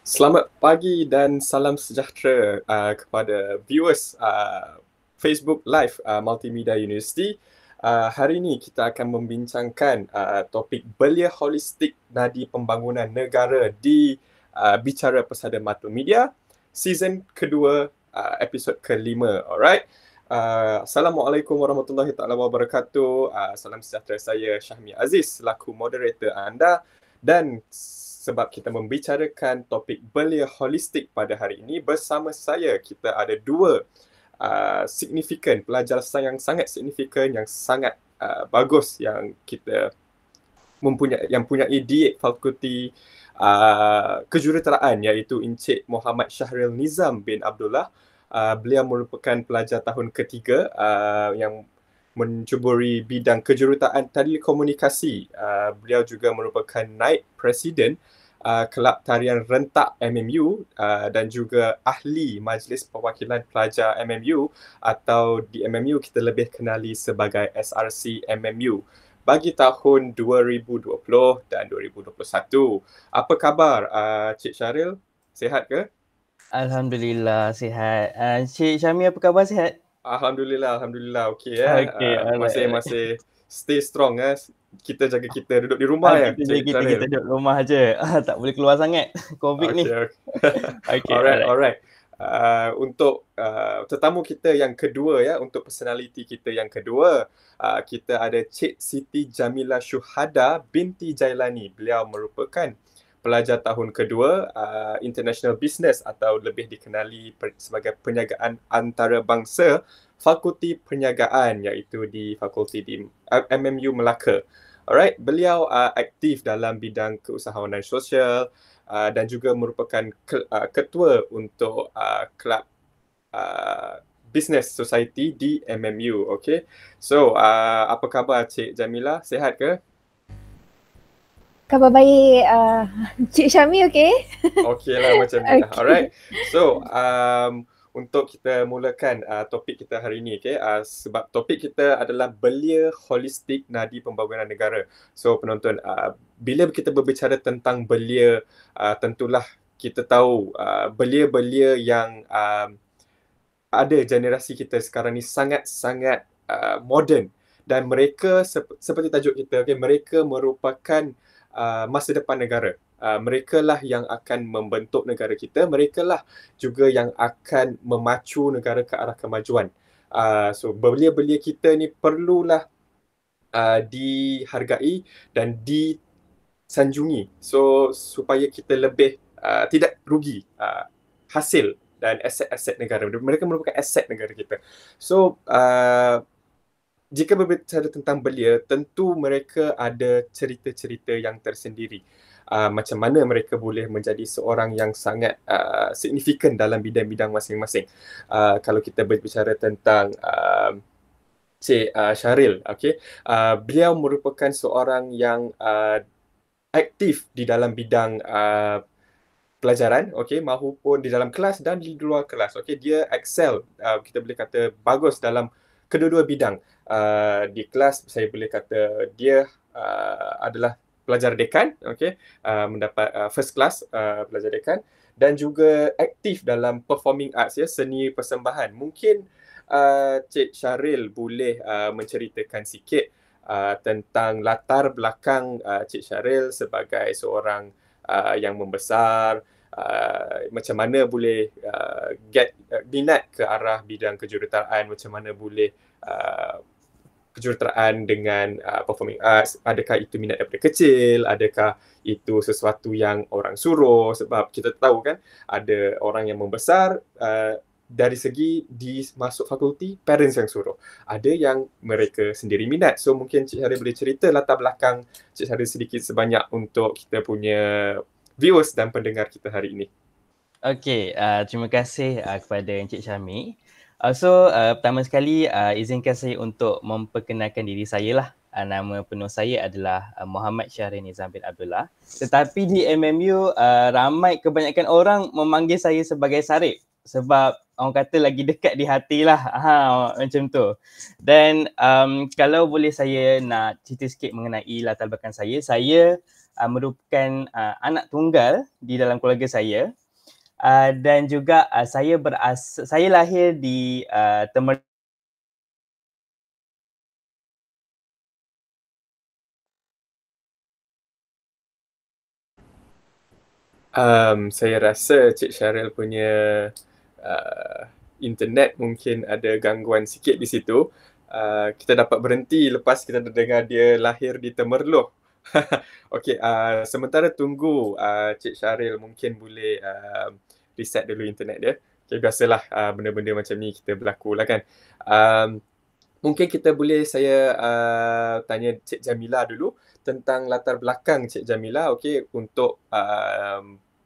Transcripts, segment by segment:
Selamat pagi dan salam sejahtera kepada viewers Facebook Live Multimedia University. Hari ini kita akan membincangkan topik belia holistik nadi pembangunan negara di Bicara Persada Multimedia, season kedua, episod kelima. Alright. Assalamualaikum warahmatullahi taala wabarakatuh. Salam sejahtera, saya Syahmi Aziz selaku moderator anda, dan sebab kita membicarakan topik belia holistik pada hari ini, bersama saya kita ada dua signifikan pelajar yang sangat signifikan, yang sangat bagus, yang kita mempunyai di Fakulti Kejuruteraan, iaitu Encik Muhammad Syahril Nizam bin Abdullah. Beliau merupakan pelajar tahun ketiga yang mencuburi bidang kejuruteraan telekomunikasi. Beliau juga merupakan naib presiden Kelab Tarian Rentak MMU dan juga ahli Majlis Perwakilan Pelajar MMU, atau di MMU kita lebih kenali sebagai SRC MMU bagi tahun 2020 dan 2021. Apa khabar Cik Syahril? Sihat ke? Alhamdulillah sihat. Cik Syami, apa khabar, sihat? Alhamdulillah okey Okey, masih stay strong Kita jaga kita duduk di rumah kita duduk rumah aje. Tak boleh keluar sangat COVID ni. Okay. Okey, Alright. Untuk tetamu kita yang kedua, untuk personality kita yang kedua, kita ada Cik Siti Jamilah Syuhada binti Jailani. Beliau merupakan pelajar tahun kedua International Business, atau lebih dikenali sebagai Perniagaan Antarabangsa, Fakulti Perniagaan, iaitu di Fakulti di MMU Melaka. Alright, beliau aktif dalam bidang keusahawanan sosial dan juga merupakan ketua untuk Kelab Business Society di MMU. Okay, so apa khabar Cik Jamilah? Sihat ke? Khabar baik, Cik Syami okey? Okey lah macam ni lah. Alright. So, untuk kita mulakan topik kita hari ini, sebab topik kita adalah belia holistik nadi pembangunan negara. So, penonton, bila kita berbicara tentang belia, tentulah kita tahu belia-belia yang ada generasi kita sekarang ni sangat-sangat moden, dan mereka seperti tajuk kita, mereka merupakan masa depan negara. Mereka lah yang akan membentuk negara kita. Mereka lah juga yang akan memacu negara ke arah kemajuan. So belia-belia kita ni perlulah dihargai dan disanjungi, so supaya kita lebih tidak rugi hasil dan aset-aset negara. Mereka merupakan aset negara kita. So jika berbicara tentang belia, tentu mereka ada cerita-cerita yang tersendiri. Macam mana mereka boleh menjadi seorang yang sangat signifikan dalam bidang-bidang masing-masing. Kalau kita berbicara tentang Cik Syahril, beliau merupakan seorang yang aktif di dalam bidang pelajaran, mahupun di dalam kelas dan di luar kelas. Dia excel, kita boleh kata bagus dalam kedua-dua bidang. Di kelas saya boleh kata dia adalah pelajar dekan, mendapat first class pelajar dekan, dan juga aktif dalam performing arts, seni persembahan. Mungkin Cik Syahril boleh menceritakan sikit tentang latar belakang Cik Syahril sebagai seorang yang membesar, macam mana boleh get minat ke arah bidang kejuruteraan, macam mana boleh kejuruteraan dengan performing arts. Adakah itu minat daripada kecil? Adakah itu sesuatu yang orang suruh? Sebab kita tahu kan, ada orang yang membesar dari segi di masuk fakulti, parents yang suruh. Ada yang mereka sendiri minat. So mungkin Cik Syahril boleh cerita latar belakang Cik Syahril sedikit sebanyak untuk kita punya viewers dan pendengar kita hari ini. Okey, terima kasih kepada Encik Syami. Pertama sekali izinkan saya untuk memperkenalkan diri saya lah. Nama penuh saya adalah Muhammad Syahril Nizam bin Abdullah. Tetapi di MMU ramai kebanyakan orang memanggil saya sebagai Sarip, sebab orang kata lagi dekat di hati lah, macam tu. Dan kalau boleh saya nak cerita sikit mengenai latar belakang saya merupakan anak tunggal di dalam keluarga saya. Dan juga saya lahir di Temerloh. Saya rasa Cik Syaril punya internet mungkin ada gangguan sikit di situ. Kita dapat berhenti lepas kita dengar dia lahir di Temerloh. Okey, sementara tunggu Cik Syaril mungkin boleh reset dulu internet dia. Okay, biasalah benda-benda macam ni kita berlaku lah kan. Mungkin kita boleh saya tanya Cik Jamila dulu tentang latar belakang Cik Jamila, okey, untuk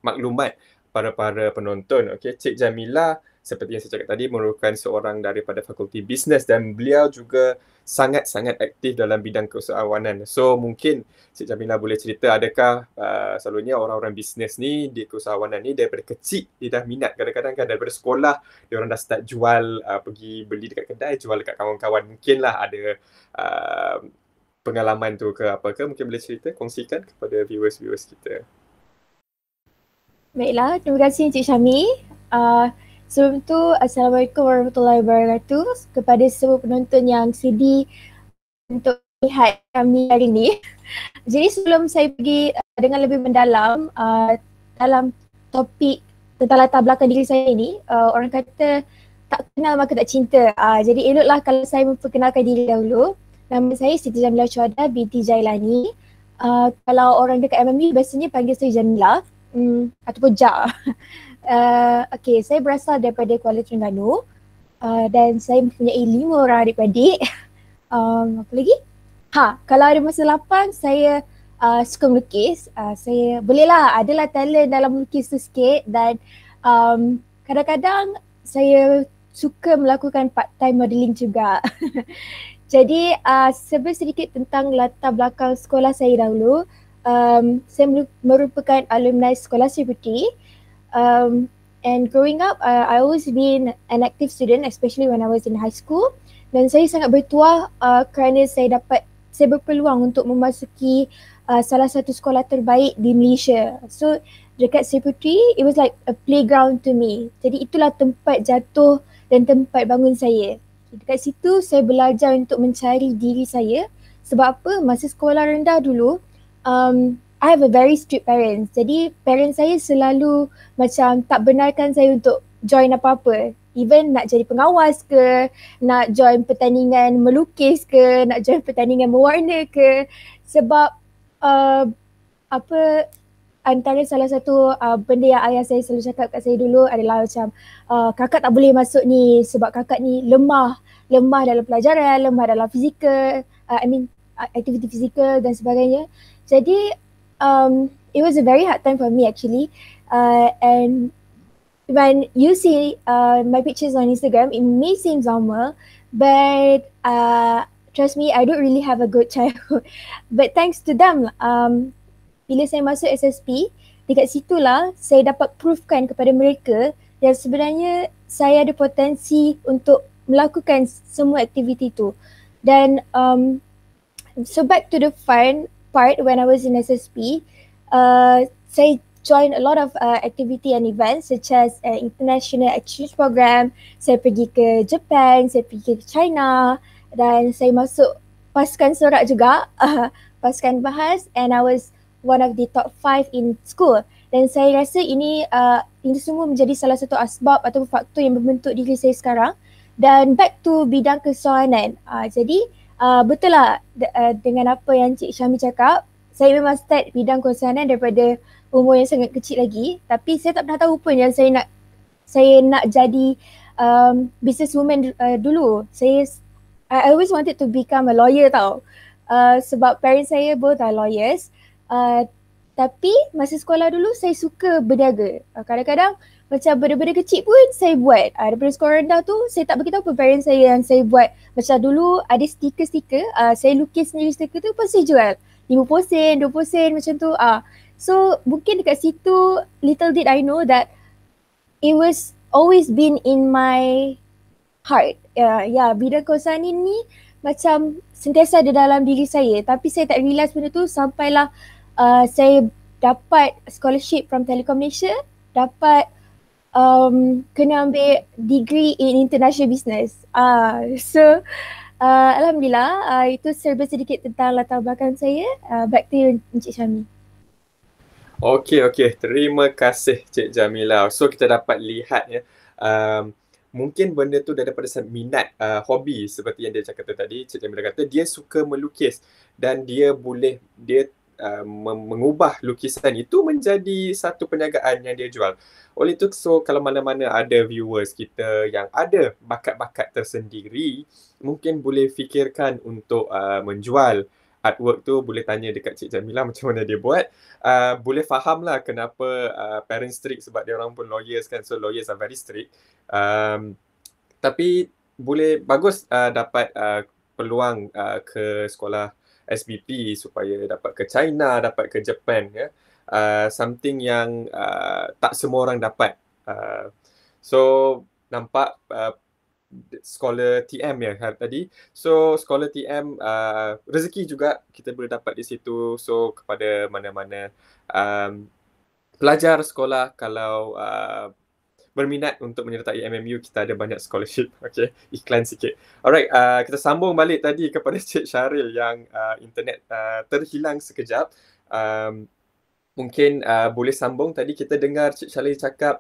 maklumat para penonton. Okey, Cik Jamila seperti yang saya cakap tadi merupakan seorang daripada Fakulti Bisnes dan beliau juga sangat-sangat aktif dalam bidang keusahawanan. So mungkin Cik Jamila boleh cerita adakah selalunya orang-orang bisnes ni di keusahawanan ni daripada kecil dia dah minat, kadang-kadang kan daripada sekolah dia orang dah start jual, pergi beli dekat kedai, jual dekat kawan-kawan. Mungkinlah ada pengalaman tu ke apa ke, mungkin boleh cerita, kongsikan kepada viewers kita. Baiklah, terima kasih Encik Syami. Sebelum tu, Assalamualaikum warahmatullahi wabarakatuh kepada semua penonton yang sudi untuk lihat kami hari ini. Jadi sebelum saya pergi dengan lebih mendalam dalam topik tentang latar belakang diri saya ini, orang kata tak kenal maka tak cinta. Jadi eloklah kalau saya memperkenalkan diri dahulu. Nama saya Siti Jamila Syuhada binti Jailani. Kalau orang dekat MMU biasanya panggil saya Jamila. Ataupun Ja. Okay, saya berasal daripada Kuala Terengganu dan saya mempunyai 5 orang adik-beradik. Apa lagi? Kalau ada masa lapang saya suka melukis. Saya bolehlah, adalah talent dalam melukis tu sikit dan kadang-kadang saya suka melakukan part-time modelling juga. Jadi sedikit tentang latar belakang sekolah saya dahulu. Saya merupakan alumni sekolah Sri and growing up I always been an active student, especially when I was in high school, dan saya sangat bertuah kerana saya berpeluang untuk memasuki salah satu sekolah terbaik di Malaysia. So dekat Sri Puteri, it was like a playground to me. Jadi itulah tempat jatuh dan tempat bangun saya. Dekat situ saya belajar untuk mencari diri saya. Sebab apa? Masa sekolah rendah dulu, I have a very strict parents. Jadi parents saya selalu macam tak benarkan saya untuk join apa-apa. Even nak jadi pengawas ke, nak join pertandingan melukis ke, nak join pertandingan mewarna ke. Sebab antara salah satu benda yang ayah saya selalu cakap kat saya dulu adalah macam kakak tak boleh masuk ni sebab kakak ni lemah dalam pelajaran, lemah dalam fizikal, aktiviti fizikal dan sebagainya. Jadi it was a very hard time for me actually, and when you see my pictures on Instagram, it may seem normal, but trust me, I don't really have a good childhood. But thanks to them, bila saya masuk SSP, dekat situlah saya dapat proofkan kepada mereka yang sebenarnya saya ada potensi untuk melakukan semua aktiviti tu. Dan so back to the fun part, when I was in SSP, saya join a lot of activity and events such as international exchange program. Saya pergi ke Japan, saya pergi ke China dan saya masuk pasukan sorak juga, pasukan bahas, and I was one of the top 5 in school. Dan saya rasa ini semua menjadi salah satu asbab atau faktor yang membentuk diri saya sekarang. Dan back to bidang kesusahawanan. Jadi betul lah dengan apa yang Cik Syami cakap, saya memang start bidang kesusahawanan daripada umur yang sangat kecil lagi. Tapi saya tak pernah tahu pun yang saya nak jadi businesswoman dulu. I always wanted to become a lawyer tau. Sebab parents saya both are lawyers. Tapi masa sekolah dulu saya suka berniaga. Kadang-kadang macam benda-benda kecil pun saya buat. Daripada sekolah rendah tu saya tak beritahu pun parents saya yang saya buat. Macam dulu ada stiker-stiker, saya lukis sendiri stiker tu pun saya jual. 50 sen, 20 sen macam tu. So mungkin dekat situ little did I know that it was always been in my heart. Bidang keusahawanan ni macam sentiasa ada dalam diri saya. Tapi saya tak realise benda tu sampailah saya dapat scholarship from Telekom Malaysia, dapat kena ambil degree in international business. So Alhamdulillah, itu serba sedikit tentang latar belakang saya. Back to you, Encik Syami. Okey. Terima kasih Cik Jamila. So kita dapat lihat ya, mungkin benda tu daripada minat, hobi seperti yang dia cakap tadi. Cik Jamila kata dia suka melukis dan dia mengubah lukisan itu menjadi satu perniagaan yang dia jual. Oleh itu, so kalau mana-mana ada viewers kita yang ada bakat-bakat tersendiri, mungkin boleh fikirkan untuk menjual artwork tu. Boleh tanya dekat Cik Jamila macam mana dia buat. Boleh faham lah kenapa parents strict, sebab dia orang pun lawyers kan, so lawyers are very strict. Tapi bagus dapat peluang ke sekolah SBP supaya dapat ke China, dapat ke Japan ya. Something yang tak semua orang dapat. So nampak scholar TM ya tadi. So scholar TM rezeki juga kita boleh dapat di situ. So kepada mana-mana pelajar sekolah kalau berminat untuk menyertai MMU, kita ada banyak scholarship. Okay, iklan sikit. Alright, kita sambung balik tadi kepada Cik Syaril yang internet terhilang sekejap. Mungkin boleh sambung. Tadi kita dengar Cik Syaril cakap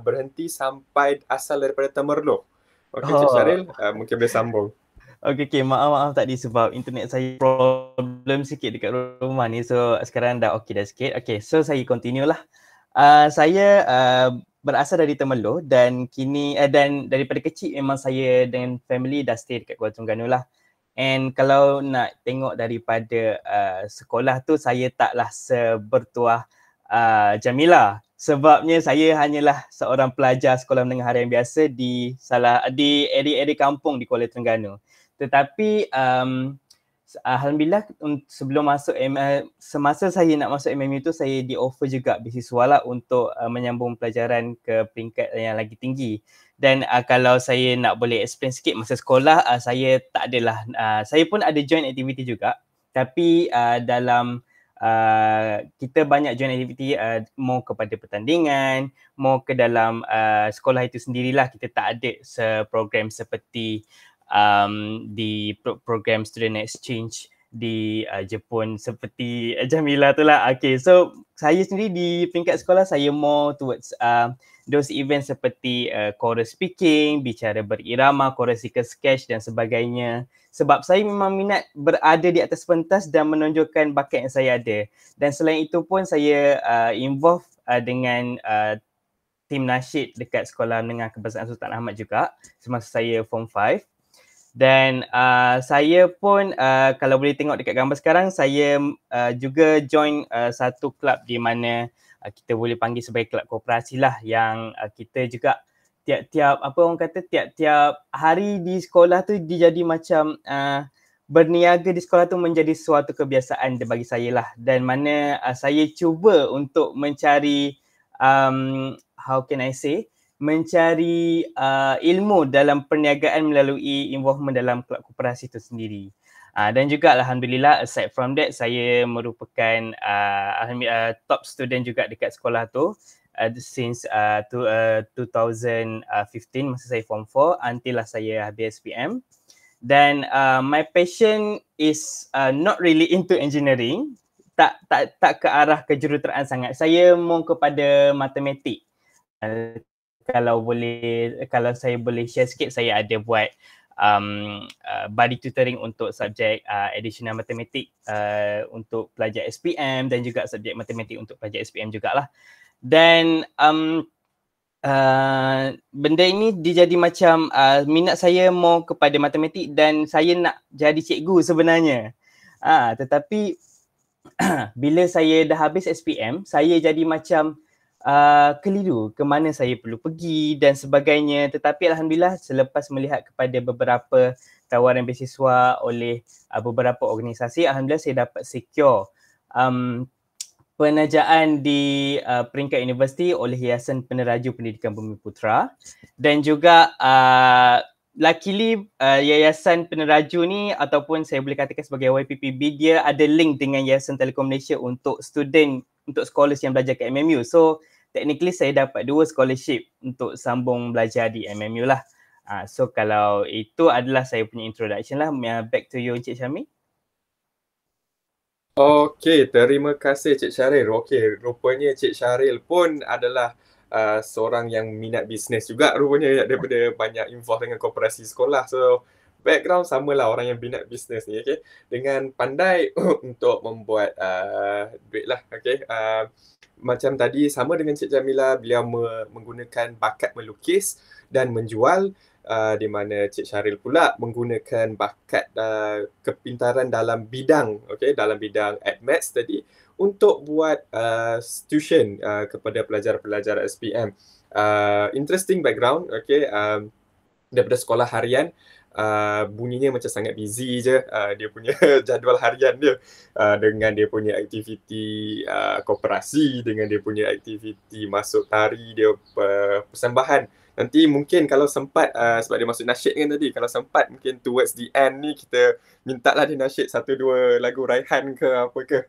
berhenti sampai asal daripada Temerloh. Okay, Cik Syaril, mungkin boleh sambung. Okay, maaf tadi sebab internet saya problem sikit dekat rumah ni. So sekarang dah okay dah sikit. Okay, so saya continue lah. Saya berasal dari Temerloh dan kini dan daripada kecil memang saya dengan family dah stay dekat Kuala Terengganu lah. And kalau nak tengok daripada sekolah tu, saya taklah sebertuah Jamila. Sebabnya saya hanyalah seorang pelajar sekolah menengah harian biasa di area-area kampung di Kuala Terengganu. Tetapi alhamdulillah sebelum masuk semasa saya nak masuk MMU tu, saya di offer juga beasiswa lah untuk menyambung pelajaran ke peringkat yang lagi tinggi. Dan kalau saya nak boleh explain sikit, masa sekolah saya tak adalah, saya pun ada join activity juga, tapi dalam kita banyak join activity mau kepada pertandingan, mau ke dalam sekolah itu sendirilah. Kita tak ada program seperti di program student exchange di Jepun seperti Jamila tu lah. Okay, so saya sendiri di peringkat sekolah, saya more towards those events seperti chorus speaking, bicara berirama, chorusika sketch dan sebagainya. Sebab saya memang minat berada di atas pentas dan menonjolkan bakat yang saya ada. Dan selain itu pun saya involve dengan tim nasyid dekat Sekolah Menengah Kebangsaan Sultan Ahmad juga semasa saya form 5. Dan saya pun kalau boleh tengok dekat gambar sekarang, saya juga join satu kelab di mana kita boleh panggil sebagai kelab koperasi lah, yang kita juga tiap-tiap hari di sekolah tu dijadi macam berniaga di sekolah tu menjadi suatu kebiasaan bagi saya lah. Dan mana saya cuba untuk mencari mencari ilmu dalam perniagaan melalui involvement dalam kelab koperasi itu sendiri. Dan juga alhamdulillah, aside from that, saya merupakan top student juga dekat sekolah tu since 2015 masa saya form 4 until saya habis SPM. Dan my passion is not really into engineering, tak ke arah kejuruteraan sangat. Saya mau kepada matematik. Kalau saya boleh share sikit, saya ada buat body tutoring untuk subjek additional matematik untuk pelajar SPM dan juga subjek matematik untuk pelajar SPM jugalah. Dan benda ini dijadi macam minat saya mau kepada matematik dan saya nak jadi cikgu sebenarnya. Tetapi bila saya dah habis SPM, saya jadi macam keliru ke mana saya perlu pergi dan sebagainya. Tetapi alhamdulillah, selepas melihat kepada beberapa tawaran beasiswa oleh beberapa organisasi, alhamdulillah saya dapat secure penajaan di peringkat universiti oleh Yayasan Peneraju Pendidikan Bumi Putra. Dan juga luckily Yayasan Peneraju ni ataupun saya boleh katakan sebagai YPPB, dia ada link dengan Yayasan Telekom Malaysia untuk student, untuk scholars yang belajar kat MMU. So technically saya dapat 2 scholarship untuk sambung belajar di MMU lah. So kalau itu adalah saya punya introduction lah. Back to you Encik Syami. Okey, terima kasih Cik Syaril. Okey, rupanya Cik Syaril pun adalah seorang yang minat bisnes juga rupanya, daripada banyak involved dengan koperasi sekolah. So background samalah orang yang minat bisnes ni, okey, dengan pandai untuk membuat duit lah. Okey, macam tadi sama dengan Cik Jamila, beliau menggunakan bakat melukis dan menjual, di mana Cik Syaril pula menggunakan bakat kepintaran dalam bidang, okey, dalam bidang Admaths tadi, untuk buat tuition kepada pelajar-pelajar SPM. Interesting background, okey, daripada sekolah harian. Bunyinya macam sangat busy je dia punya jadual harian dia, dengan dia punya aktiviti koperasi, dengan dia punya aktiviti masuk tari dia, persembahan. Nanti mungkin kalau sempat, sebab dia masuk nasyid kan tadi, kalau sempat mungkin towards the end ni kita mintalah dia nasyid 1-2 lagu Raihan ke apa ke.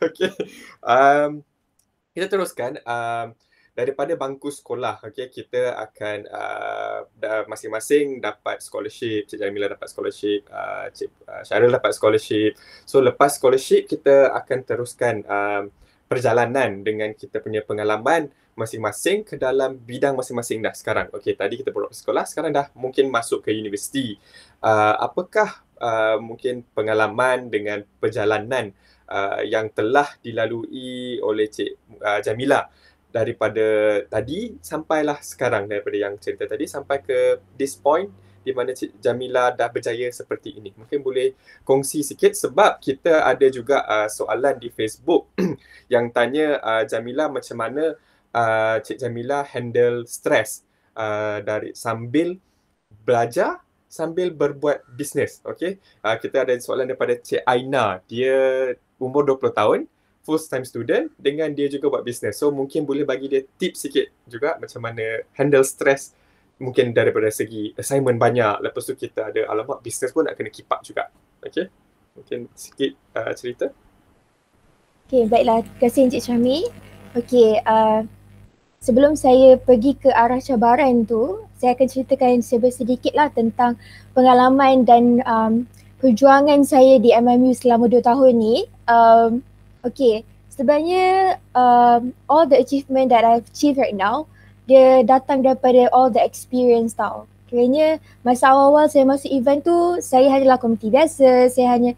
Okay. Kita teruskan. Daripada bangku sekolah, okay, kita akan masing-masing dapat scholarship. Cik Jamila dapat scholarship, Cik Syaril dapat scholarship. So lepas scholarship kita akan teruskan perjalanan dengan kita punya pengalaman masing-masing ke dalam bidang masing-masing dah sekarang. Okay, tadi kita baru sekolah, sekarang dah mungkin masuk ke universiti. Apakah mungkin pengalaman dengan perjalanan yang telah dilalui oleh Cik Jamila daripada tadi sampailah sekarang, daripada yang cerita tadi sampai ke this point di mana Cik Jamila dah berjaya seperti ini? Mungkin boleh kongsi sikit, sebab kita ada juga soalan di Facebook yang tanya Jamila macam mana Cik Jamila handle stres dari sambil belajar sambil berbuat bisnes. Okay, kita ada soalan daripada Cik Aina, dia umur 20 tahun, full time student, dengan dia juga buat bisnes. So mungkin boleh bagi dia tips sikit juga macam mana handle stress, mungkin daripada segi assignment banyak, lepas tu kita ada alamak bisnes pun nak kena keep up juga. Okay, mungkin sikit cerita. Okay, baiklah. Terima kasih Encik Syami. Okay, sebelum saya pergi ke arah cabaran tu, saya akan ceritakan sedikit lah tentang pengalaman dan perjuangan saya di MMU selama 2 tahun ni. Okay, sebenarnya all the achievement that I've achieved right now, dia datang daripada all the experience tau. Kiranya masa awal-awal saya masuk event tu, saya hanyalah komiti biasa, saya hanya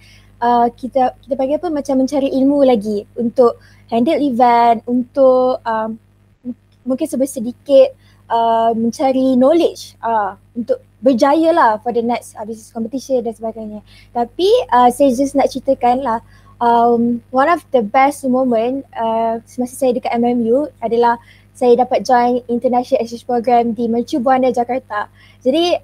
kita panggil apa, macam mencari ilmu lagi untuk handle event, untuk mungkin sedikit mencari knowledge untuk berjaya lah for the next business competition dan sebagainya. Tapi saya just nak ceritakan lah, one of the best moment semasa saya dekat MMU adalah saya dapat join International Exchange Program di Mercu Buana, Jakarta. Jadi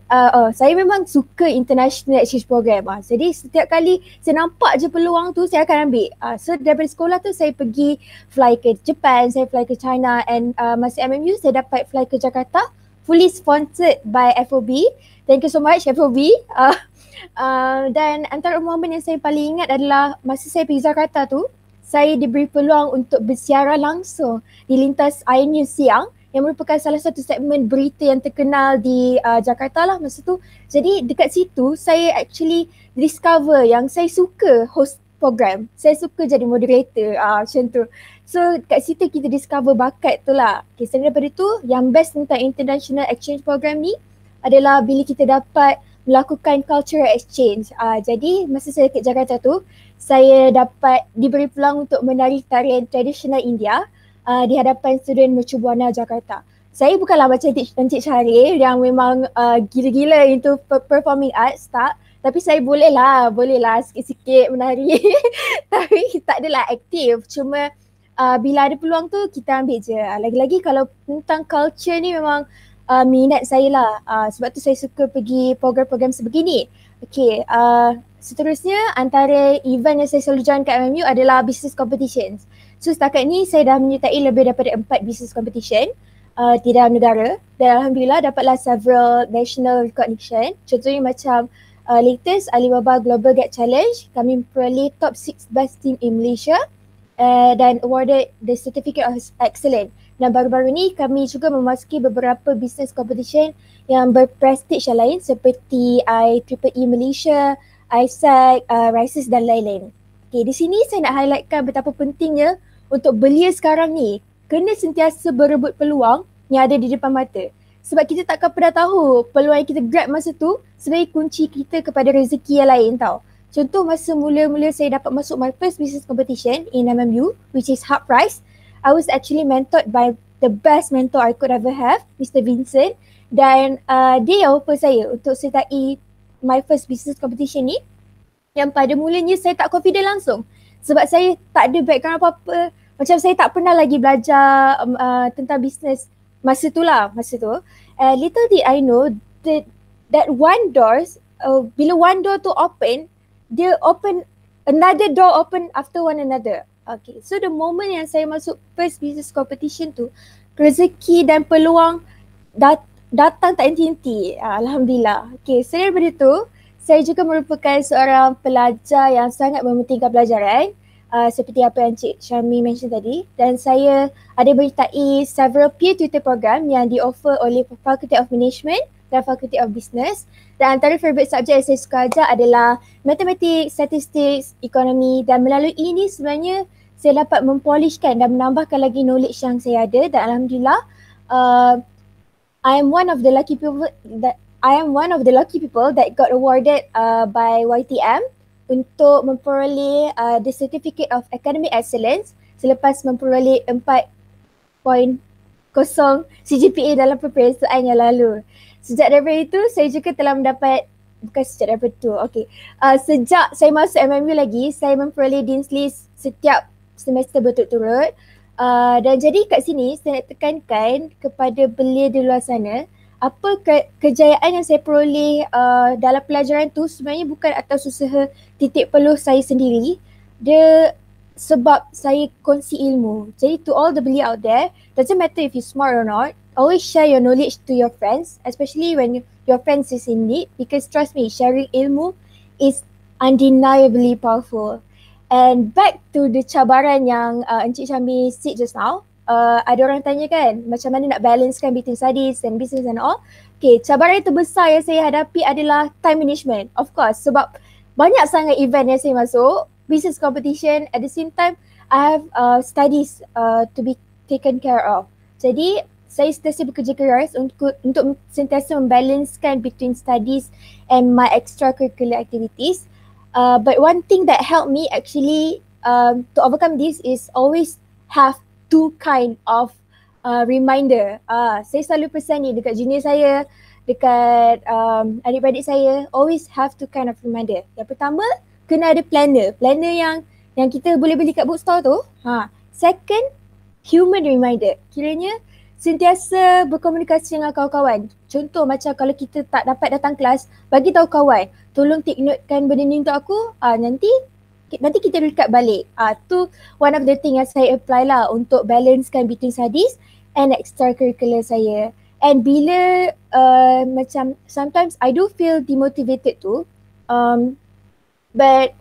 saya memang suka International Exchange Program. Jadi setiap kali saya nampak je peluang tu, saya akan ambil. So daripada sekolah tu saya pergi fly ke Japan, saya fly ke China, and masa MMU saya dapat fly ke Jakarta, fully sponsored by FOB. Thank you so much FOB. Dan antara momen yang saya paling ingat adalah masa saya pergi Jakarta tu, saya diberi peluang untuk bersiaran langsung di lintas iNews Siang yang merupakan salah satu segmen berita yang terkenal di Jakarta lah masa tu. Jadi dekat situ saya actually discover yang saya suka host program. Saya suka jadi moderator, macam tu. So kat situ kita discover bakat tu lah. Okay, selain daripada tu, yang best tentang International Exchange Program ni adalah bila kita dapat melakukan cultural exchange. Jadi masa saya ke Jakarta tu, saya dapat diberi peluang untuk menari tarian tradisional India di hadapan student Mercu Buana, Jakarta. Saya bukanlah macam Encik Syaril yang memang gila-gila into performing arts, tak. Tapi saya bolehlah sikit-sikit menari. Tapi tak adalah aktif. Cuma bila ada peluang tu kita ambil je. Lagi-lagi kalau tentang culture ni memang minat saya lah. Sebab tu saya suka pergi program-program sebegini. Okay, seterusnya antara event yang saya selalu join kat MMU adalah business competitions. So setakat ni saya dah menyertai lebih daripada 4 business competition. di dalam negara, dan alhamdulillah dapatlah several national recognition. Contohnya macam latest Alibaba Global Gap Challenge, kami memperoleh top 6 best team in Malaysia dan awarded the Certificate of Excellence. Dan baru-baru ni kami juga memasuki beberapa business competition yang berprestige yang lain seperti IEEE Malaysia, ISAC, RISES dan lain-lain. Okay, di sini saya nak highlightkan betapa pentingnya untuk belia sekarang ni kena sentiasa berebut peluang yang ada di depan mata. Sebab kita takkan pernah tahu peluang yang kita grab masa tu sebagai kunci kita kepada rezeki yang lain tau. Contoh masa mula-mula saya dapat masuk my first business competition in MMU, which is Hub Prize, I was actually mentored by the best mentor I could ever have, Mr. Vincent. Dan dia yang offer saya untuk sertai my first business competition ni, yang pada mulanya saya tak confident langsung. Sebab saya tak ada background apa-apa. Macam saya tak pernah lagi belajar tentang business masa tu. Little did I know that one doors, bila one door tu open, dia open, another door open after one another. Okay, so the moment yang saya masuk first business competition tu, rezeki dan peluang datang tak henti-henti. Alhamdulillah. Okay, selain daripada tu, saya juga merupakan seorang pelajar yang sangat mementingkan pelajaran. Seperti apa yang Cik Syami mention tadi, dan saya ada menyertai several peer tutor program yang di-offer oleh Faculty of Management dan Faculty of Business, dan antara favorite subjek yang saya suka ajar adalah matematik, statistics, ekonomi, dan melalui ini sebenarnya saya dapat mempolishkan dan menambahkan lagi knowledge yang saya ada, dan alhamdulillah I am one of the lucky people that got awarded by YTM untuk memperoleh the Certificate of Academic Excellence selepas memperoleh 4.0 CGPA dalam peperiksaan yang lalu. Sejak daripada itu, saya juga telah mendapat, bukan sejak daripada itu, sejak saya masuk MMU lagi, saya memperoleh Dean's List setiap semester berturut-turut. Dan jadi kat sini, saya nak tekankan kepada belia di luar sana, apa kejayaan yang saya peroleh dalam pelajaran tu sebenarnya bukan atas usaha titik peluh saya sendiri. Dia sebab saya kongsi ilmu. Jadi to all the belia out there, doesn't matter if you smart or not, always share your knowledge to your friends, especially when your friends is in need, because trust me, sharing ilmu is undeniably powerful. And back to the cabaran yang Encik Syami said just now, ada orang tanya kan macam mana nak balancekan between studies and business and all. Okay, cabaran yang terbesar yang saya hadapi adalah time management. Of course, sebab banyak sangat event yang saya masuk, business competition, at the same time I have studies to be taken care of. Jadi saya sentiasa bekerja keras untuk sentiasa membalancekan between studies and my extracurricular activities. But one thing that helped me actually to overcome this is always have two kind of reminder. Saya selalu pesan ni dekat junior saya, dekat adik-beradik saya, always have two kind of reminder. Yang pertama, kena ada planner yang kita boleh beli kat bookstore tu. Second, human reminder. Kiranya sentiasa berkomunikasi dengan kawan-kawan. Contoh macam kalau kita tak dapat datang kelas, bagi tahu kawan, tolong take notekan benda ni untuk aku, nanti kita record balik. Tu one of the thing yang saya apply lah untuk balancekan between studies and extracurricular saya. And bila macam sometimes I do feel demotivated too, but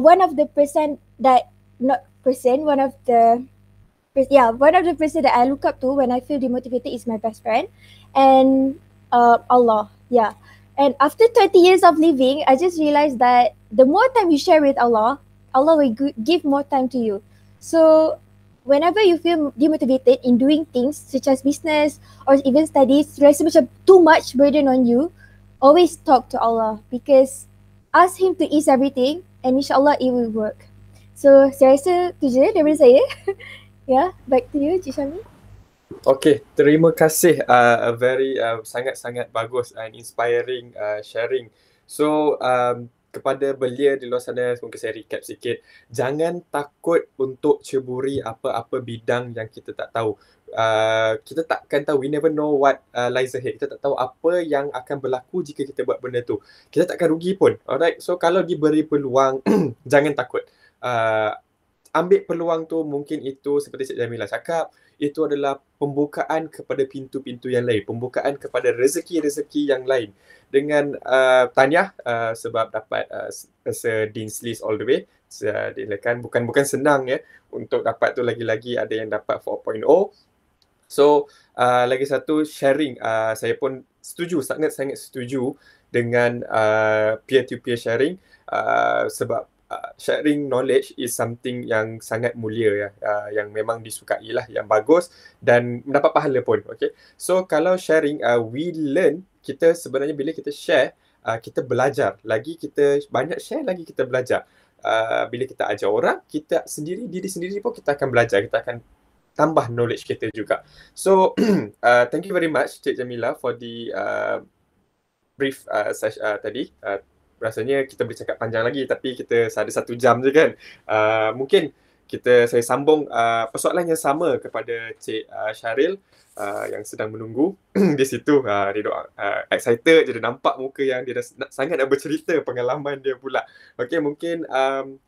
one of the person that that I look up to when I feel demotivated is my best friend and Allah. Yeah. And after 20 years of living, I just realized that the more time you share with Allah, Allah will give more time to you. So whenever you feel demotivated in doing things such as business or even studies, rasa macam too much burden on you, always talk to Allah because ask Him to ease everything and insyaAllah it will work. So saya rasa tu je daripada saya. Yeah, back to you Cik Syami. Okay, terima kasih. Very sangat-sangat bagus and inspiring sharing. So kepada belia di luar sana, mungkin saya recap sikit. Jangan takut untuk ceburi apa-apa bidang yang kita tak tahu. Kita takkan tahu, we never know what lies ahead. Kita tak tahu apa yang akan berlaku jika kita buat benda tu. Kita takkan rugi pun. Alright, so kalau diberi peluang, jangan takut. Ambil peluang tu, mungkin itu seperti Cik Jamila cakap, itu adalah pembukaan kepada pintu-pintu yang lain, pembukaan kepada rezeki-rezeki yang lain. Dengan tahniah sebab dapat Dean's List all the way. Bukan senang ya untuk dapat tu, lagi-lagi ada yang dapat 4.0. So lagi satu sharing, saya pun setuju, sangat-sangat setuju dengan peer-to-peer sharing sebab sharing knowledge is something yang sangat mulia ya, yang memang disukai lah, yang bagus dan mendapat pahala pun. Okay, so kalau sharing, we learn, kita sebenarnya bila kita share, kita belajar lagi, kita banyak share lagi, kita belajar. Bila kita ajar orang, kita sendiri, diri sendiri pun kita akan belajar, kita akan tambah knowledge kita juga. So thank you very much Cik Jamila for the brief tadi. Rasanya kita boleh cakap panjang lagi, tapi kita ada 1 jam je kan. Mungkin saya sambung persoalan yang sama kepada Cik Syaril yang sedang menunggu di situ. Dia excited je, dia nampak muka yang dia dah sangat nak bercerita pengalaman dia pula. Okey, mungkin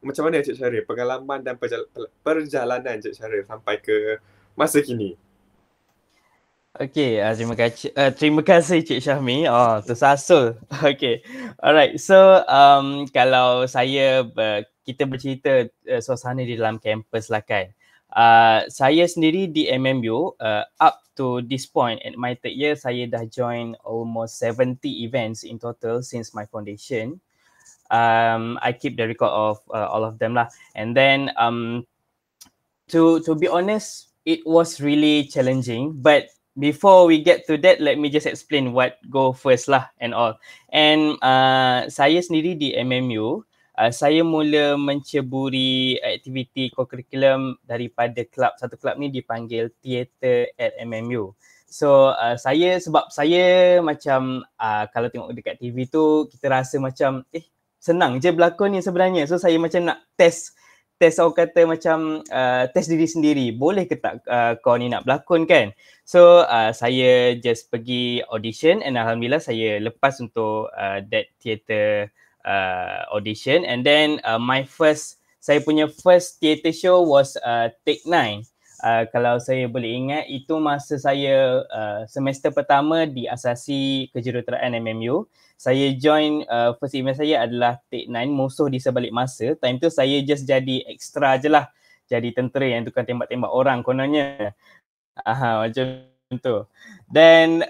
macam mana Cik Syaril pengalaman dan perjalanan Cik Syaril sampai ke masa kini? Okay, terima kasih Cik Syahmi. Tersasul. Okay, alright. So, kalau kita bercerita suasana di dalam kampus lah kan. Saya sendiri di MMU, up to this point at my third year, saya dah join almost 70 events in total since my foundation. I keep the record of all of them lah. And then, to be honest, it was really challenging, but before we get to that, let me just explain what go first lah and all. And saya sendiri di MMU, saya mula menceburi aktiviti co-curriculum daripada satu kelab ni dipanggil Theatre at MMU. So sebab saya macam kalau tengok dekat TV tu, kita rasa macam senang je berlakon ni sebenarnya. So saya macam nak test orang kata macam test diri sendiri, boleh ke tak kau ni nak berlakon kan. So saya just pergi audition and alhamdulillah saya lepas untuk that theatre audition. And then saya punya first theatre show was Take 9. Kalau saya boleh ingat, itu masa saya semester pertama di Asasi Kejuruteraan MMU. Saya join, first event saya adalah Take 9, Musuh di Sebalik Masa. Time tu saya just jadi extra je lah. Jadi tentera yang tukang tembak-tembak orang kononnya. Macam tu. Then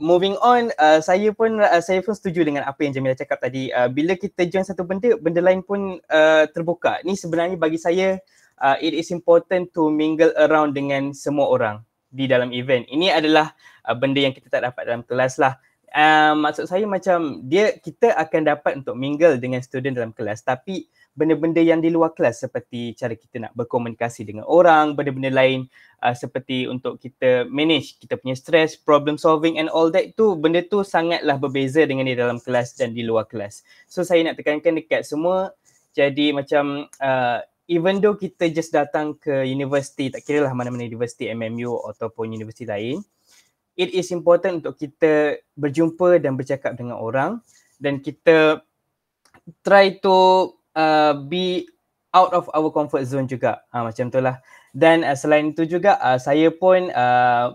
moving on, saya pun setuju dengan apa yang Jamila cakap tadi. Bila kita join satu benda lain pun terbuka. Ni sebenarnya bagi saya, it is important to mingle around dengan semua orang di dalam event. Ini adalah benda yang kita tak dapat dalam kelas lah. Maksud saya macam kita akan dapat untuk mingle dengan student dalam kelas, tapi benda-benda yang di luar kelas seperti cara kita nak berkomunikasi dengan orang, benda-benda lain seperti untuk kita manage kita punya stress, problem solving and all that tu, benda tu sangatlah berbeza dengan di dalam kelas dan di luar kelas. So saya nak tekankan dekat semua, jadi macam even though kita just datang ke universiti, tak kira lah mana-mana universiti MMU ataupun universiti lain, it is important untuk kita berjumpa dan bercakap dengan orang dan kita try to be out of our comfort zone juga. Macam tu lah. Dan selain itu juga saya pun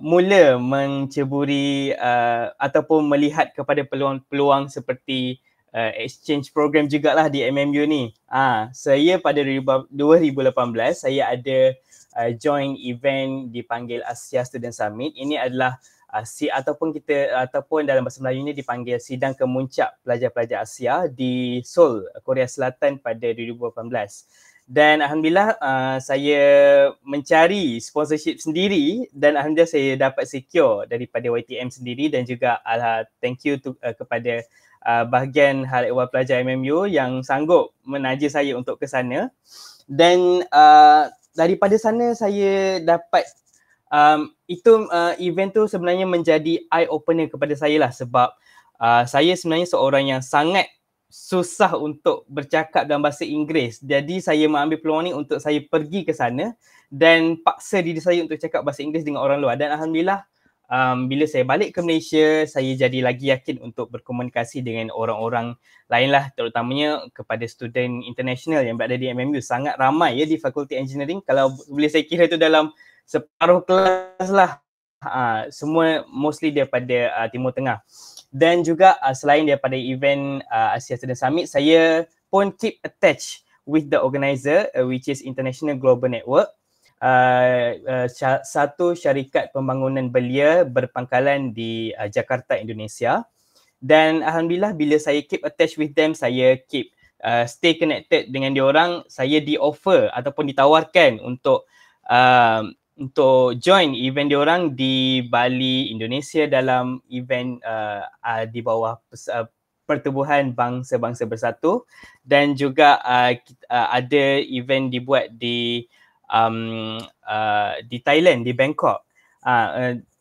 mula menceburi ataupun melihat kepada peluang-peluang seperti exchange program jugalah di MMU ni. Saya pada 2018 saya ada join event dipanggil Asia Student Summit. Ini adalah ataupun dalam bahasa Melayu ni dipanggil Sidang Kemuncak Pelajar-Pelajar Asia di Seoul, Korea Selatan pada 2018. Dan alhamdulillah saya mencari sponsorship sendiri dan alhamdulillah saya dapat secure daripada YTM sendiri dan juga thank you kepada bahagian Hal Ehwal Pelajar MMU yang sanggup menaja saya untuk ke sana. Dan daripada sana saya dapat event tu sebenarnya menjadi eye opener kepada saya lah, sebab saya sebenarnya seorang yang sangat susah untuk bercakap dalam bahasa Inggeris. Jadi saya mengambil peluang ni untuk saya pergi ke sana dan paksa diri saya untuk cakap bahasa Inggeris dengan orang luar. Dan alhamdulillah bila saya balik ke Malaysia, saya jadi lagi yakin untuk berkomunikasi dengan orang-orang lain lah, terutamanya kepada student international yang berada di MMU. Sangat ramai ya di Fakulti Engineering. Kalau boleh saya kira tu dalam separuh kelas lah. Semua mostly daripada Timur Tengah. Dan juga selain daripada event Asia Student Summit, saya pun keep attached with the organizer which is International Global Network. Satu syarikat pembangunan belia berpangkalan di Jakarta, Indonesia. Dan alhamdulillah bila saya keep attached with them, saya keep stay connected dengan diorang, saya di-offer ataupun ditawarkan untuk join event diorang di Bali, Indonesia dalam event di bawah Pertubuhan Bangsa-Bangsa Bersatu, dan juga ada event dibuat di Thailand, di Bangkok,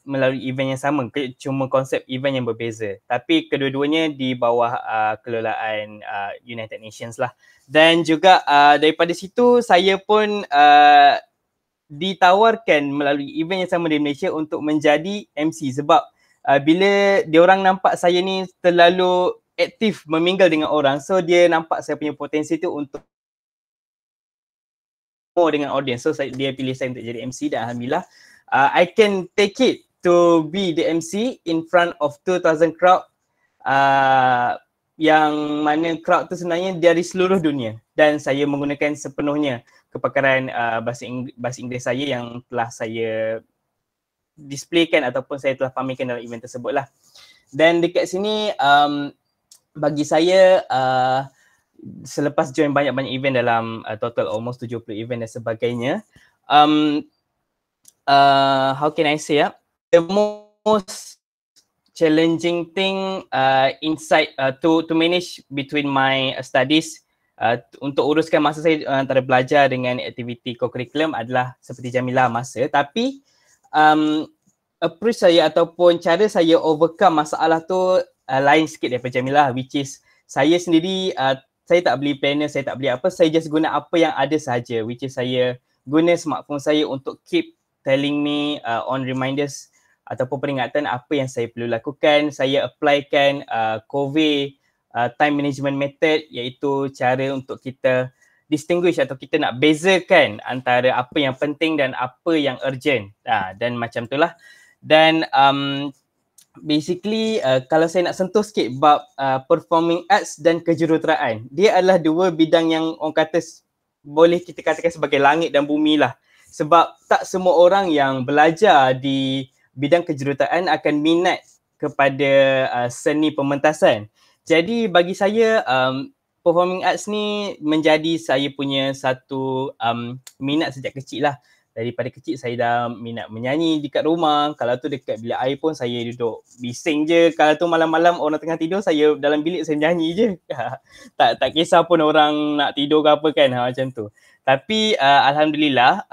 melalui event yang sama, cuma konsep event yang berbeza, tapi kedua-duanya di bawah kelolaan United Nations lah. Dan juga daripada situ saya pun ditawarkan melalui event yang sama di Malaysia untuk menjadi MC, sebab bila diorang nampak saya ni terlalu aktif meminggal dengan orang, so dia nampak saya punya potensi tu untuk dengan audience. So dia pilih saya untuk jadi MC, dan alhamdulillah I can take it to be the MC in front of 2,000 crowd, yang mana crowd tu sebenarnya dari seluruh dunia, dan saya menggunakan sepenuhnya kepakaran bahasa Inggeris saya yang telah saya displaykan ataupun saya telah pamerkan dalam event tersebut lah. Dan dekat sini bagi saya selepas join banyak-banyak event dalam total almost 70 event dan sebagainya, how can I say the most challenging thing inside to manage between my studies, untuk uruskan masa saya antara belajar dengan aktiviti co-curriculum adalah seperti Jamila masa, tapi approach saya ataupun cara saya overcome masalah tu lain sikit daripada Jamila, which is saya sendiri saya tak beli planner, saya tak beli apa, saya just guna apa yang ada sahaja, which is saya guna smartphone saya untuk keep telling me on reminders ataupun peringatan apa yang saya perlu lakukan. Saya applykan COVE time management method, iaitu cara untuk kita distinguish atau kita nak bezakan antara apa yang penting dan apa yang urgent, dan macam itulah. Dan basically kalau saya nak sentuh sikit bab performing arts dan kejuruteraan, dia adalah dua bidang yang orang kata boleh kita katakan sebagai langit dan bumi lah. Sebab tak semua orang yang belajar di bidang kejuruteraan akan minat kepada seni pementasan. Jadi bagi saya performing arts ni menjadi saya punya satu minat sejak kecil lah. Daripada kecil saya dah minat menyanyi dekat rumah. Kalau tu dekat bilik air pun saya duduk bising je. Kalau tu malam-malam orang tengah tidur, saya dalam bilik saya menyanyi je. tak kisah pun orang nak tidur ke apa kan, macam tu. Tapi alhamdulillah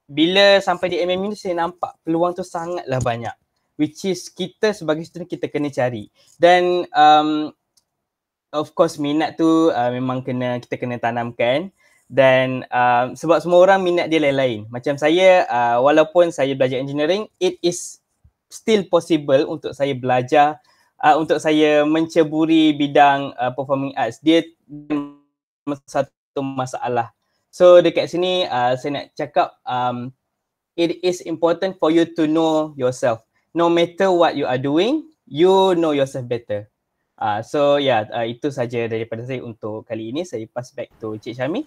bila sampai di MMU saya nampak peluang tu sangatlah banyak, which is kita sebagai student kita kena cari. Dan of course minat tu memang kita kena tanamkan. Dan sebab semua orang minat dia lain-lain. Macam saya, walaupun saya belajar engineering, it is still possible untuk saya belajar, untuk saya menceburi bidang performing arts. Dia satu masalah. So dekat sini saya nak cakap it is important for you to know yourself. No matter what you are doing, you know yourself better. So itu saja daripada saya untuk kali ini. Saya pass back to Cik Syami.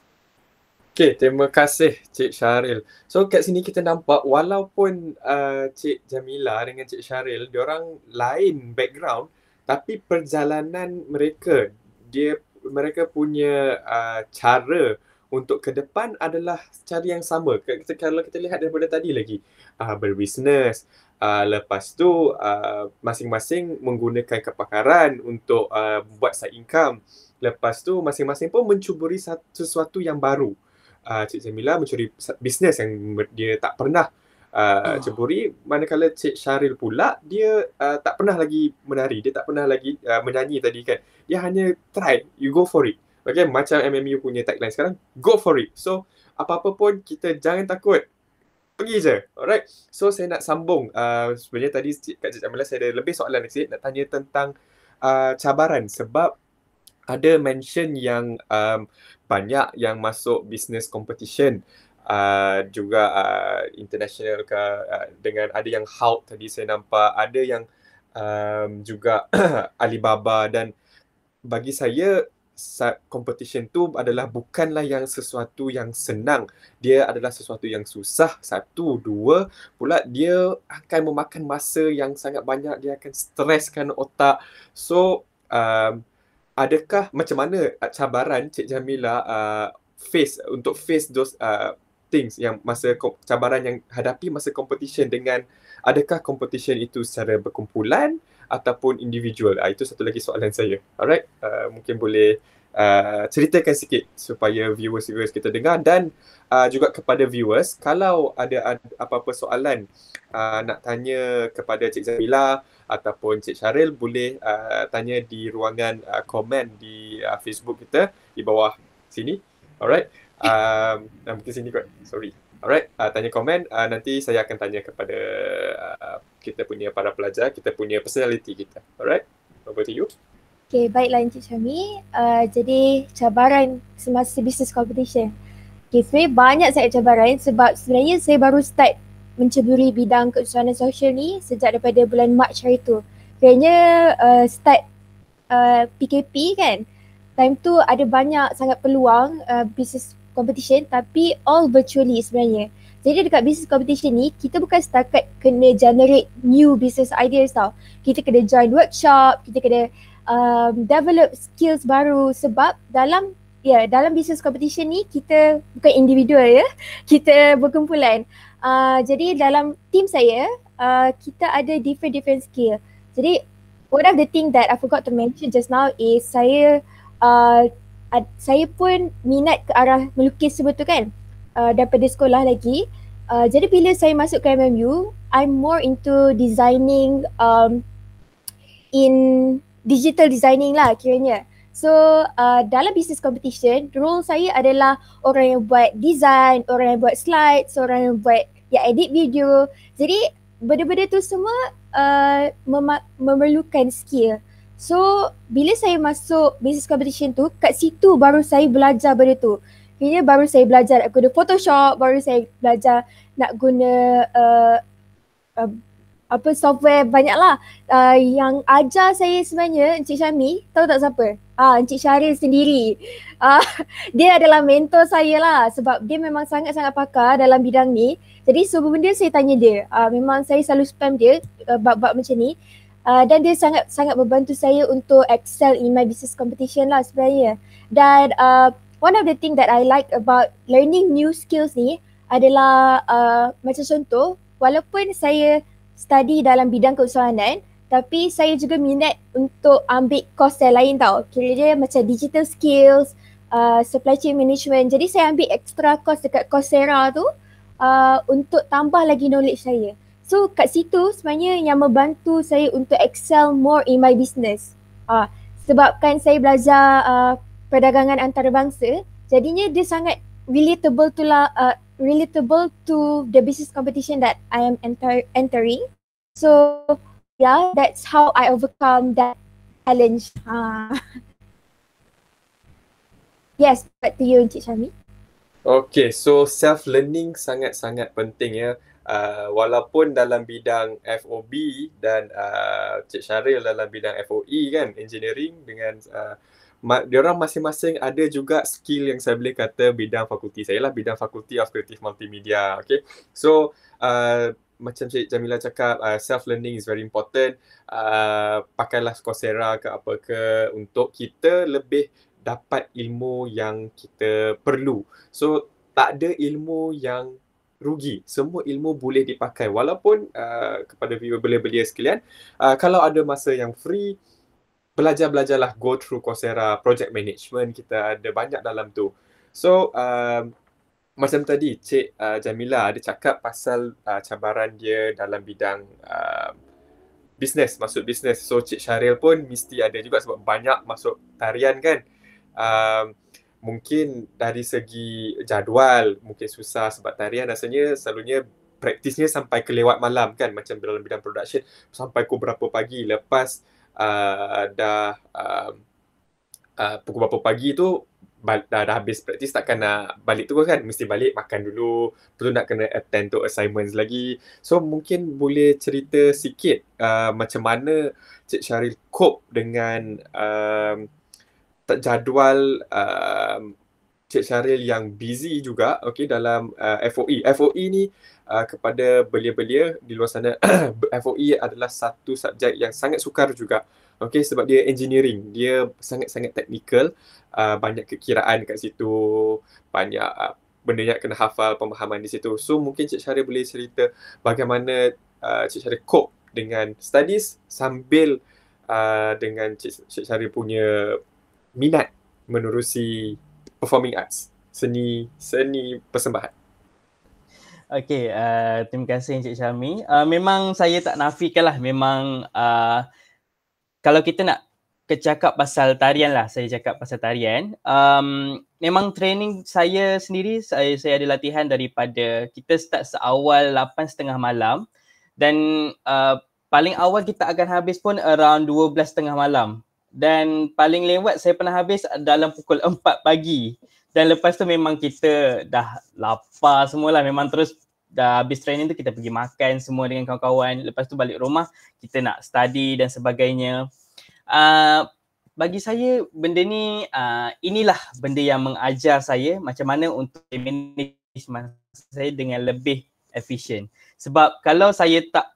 Okay, terima kasih Cik Syahril. So kat sini kita nampak walaupun Cik Jamila dengan Cik Syahril, diorang lain background, tapi perjalanan mereka, mereka punya cara untuk ke depan adalah cara yang sama. Kalau kita lihat daripada tadi lagi, berbisnes, lepas tu masing-masing menggunakan kepakaran untuk buat side income. Lepas tu masing-masing pun mencuburi sesuatu yang baru. Cik Jamila mencuri bisnes yang dia tak pernah ceburi, manakala Cik Syahril pula dia tak pernah lagi menari, dia tak pernah lagi menyanyi tadi kan. Dia hanya try, you go for it. Okay, macam MMU punya tagline sekarang, go for it. So apa-apa pun kita jangan takut. pergi je. Alright. So saya nak sambung. Sebenarnya tadi Kak Cik Jamilah saya ada lebih soalan sikit nak tanya tentang cabaran sebab ada mention yang banyak yang masuk business competition juga international ke dengan ada yang Hulk tadi saya nampak, ada yang juga Alibaba, dan bagi saya competition tu bukanlah yang sesuatu yang senang. Dia adalah sesuatu yang susah. Satu, dua, pula dia akan memakan masa yang sangat banyak. Dia akan streskan otak. So, adakah macam mana cabaran Cik Jamilah face those things yang cabaran yang hadapi masa competition dengan adakah competition itu secara berkumpulan ataupun individual? Itu satu lagi soalan saya. Alright, mungkin boleh ceritakan sikit supaya viewers kita dengar, dan juga kepada viewers kalau ada apa-apa soalan nak tanya kepada Cik Jamilah ataupun Cik Syaril, boleh tanya di ruangan komen di Facebook kita di bawah sini. Alright. Mungkin sini kot. Sorry. Alright, tanya komen, nanti saya akan tanya kepada kita punya para pelajar, kita punya personality kita. Alright, over to you. Okay, baiklah Encik Syami. Jadi cabaran semasa business competition. Okay, sebenarnya banyak sangat cabaran sebab sebenarnya saya baru start menceburi bidang keusahawanan sosial ni sejak daripada bulan Mac hari tu. Kerana start PKP kan, time tu ada banyak sangat peluang business competition tapi all virtually sebenarnya. Jadi dekat business competition ni kita bukan setakat kena generate new business ideas tau. Kita kena join workshop, kita kena develop skills baru sebab dalam business competition ni kita bukan individual ya. Kita berkumpulan. Jadi dalam team saya kita ada different skill. Jadi one of the thing that I forgot to mention just now is saya pun minat ke arah melukis sebetul kan daripada sekolah lagi. Jadi bila saya masuk ke MMU, I'm more into designing in digital designing lah kiranya. So dalam business competition, role saya adalah orang yang buat design, orang yang buat slides, orang yang buat edit video. Jadi benda-benda tu semua memerlukan skill. So bila saya masuk business competition tu, kat situ baru saya belajar benda tu. Kira baru saya belajar nak guna Photoshop, baru saya belajar nak guna software banyaklah. Yang ajar saya sebenarnya Encik Syami, tahu tak siapa? Encik Syaril sendiri. Dia adalah mentor saya lah sebab dia memang sangat-sangat pakar dalam bidang ni. Jadi semua benda saya tanya dia. Memang saya selalu spam dia bab-bab macam ni. Dan dia sangat membantu saya untuk excel in my business competition lah sebenarnya. Dan one of the thing that I like about learning new skills ni adalah macam contoh, walaupun saya study dalam bidang keusahawanan, tapi saya juga minat untuk ambil course yang lain tau. Kira dia macam digital skills, supply chain management. Jadi saya ambil extra course dekat Coursera tu untuk tambah lagi knowledge saya. So kat situ sebenarnya yang membantu saya untuk excel more in my business. Sebabkan saya belajar perdagangan antarabangsa, jadinya dia sangat relatable to the business competition that I am entering. So yeah, that's how I overcome that challenge. Yes, back to you Encik Syami. Okay, so self-learning sangat-sangat penting ya. Walaupun dalam bidang FOB dan Cik Syaril dalam bidang FOE kan, engineering, dengan diorang masing-masing ada juga skill yang saya boleh kata bidang fakulti saya lah, bidang Faculty of Creative Multimedia. Okay, so macam Cik Jamilah cakap, self-learning is very important. Pakailah Coursera ke apa ke untuk kita lebih dapat ilmu yang kita perlu. So tak ada ilmu yang rugi, semua ilmu boleh dipakai. Walaupun kepada viewer belia-belia sekalian, kalau ada masa yang free, belajarlah, go through Coursera, project management kita ada banyak dalam tu. So macam tadi Cik Jamilah ada cakap pasal cabaran dia dalam bidang bisnes, masuk bisnes. So Cik Syaril pun mesti ada juga sebab banyak masuk tarian kan. Mungkin dari segi jadual mungkin susah sebab tarian rasanya selalunya praktisnya sampai kelewat malam kan, macam dalam bidang production sampai pukul berapa pagi, lepas dah pukul berapa pagi tu dah habis praktis, takkan nak balik terus kan, mesti balik makan dulu, lepas tu nak kena attend to assignments lagi. So mungkin boleh cerita sikit macam mana Cik Syaril cope dengan jadual Cik Syaril yang busy juga dalam FOE. FOE ni kepada belia-belia di luar sana, FOE adalah satu subjek yang sangat sukar juga. Sebab dia engineering, dia sangat-sangat teknikal, banyak kekiraan kat situ, banyak benda yang kena hafal, pemahaman di situ. So mungkin Cik Syaril boleh cerita bagaimana Cik Syaril cope dengan studies sambil dengan Cik Syaril punya minat menerusi performing arts, seni persembahan. Okey, terima kasih Encik Syami. Memang saya tak nafikan lah, memang kalau kita nak kecakap pasal tarian lah, saya cakap pasal tarian. Memang training saya sendiri, saya ada latihan daripada kita start seawal 8:30 malam dan paling awal kita akan habis pun around 12:30 malam. Dan paling lewat saya pernah habis dalam pukul 4 pagi. Dan lepas tu memang kita dah lapar semualah, memang terus dah habis training tu kita pergi makan semua dengan kawan-kawan. Lepas tu balik rumah kita nak study dan sebagainya. Bagi saya benda ni inilah benda yang mengajar saya macam mana untuk manage masa saya dengan lebih efisien. Sebab kalau saya tak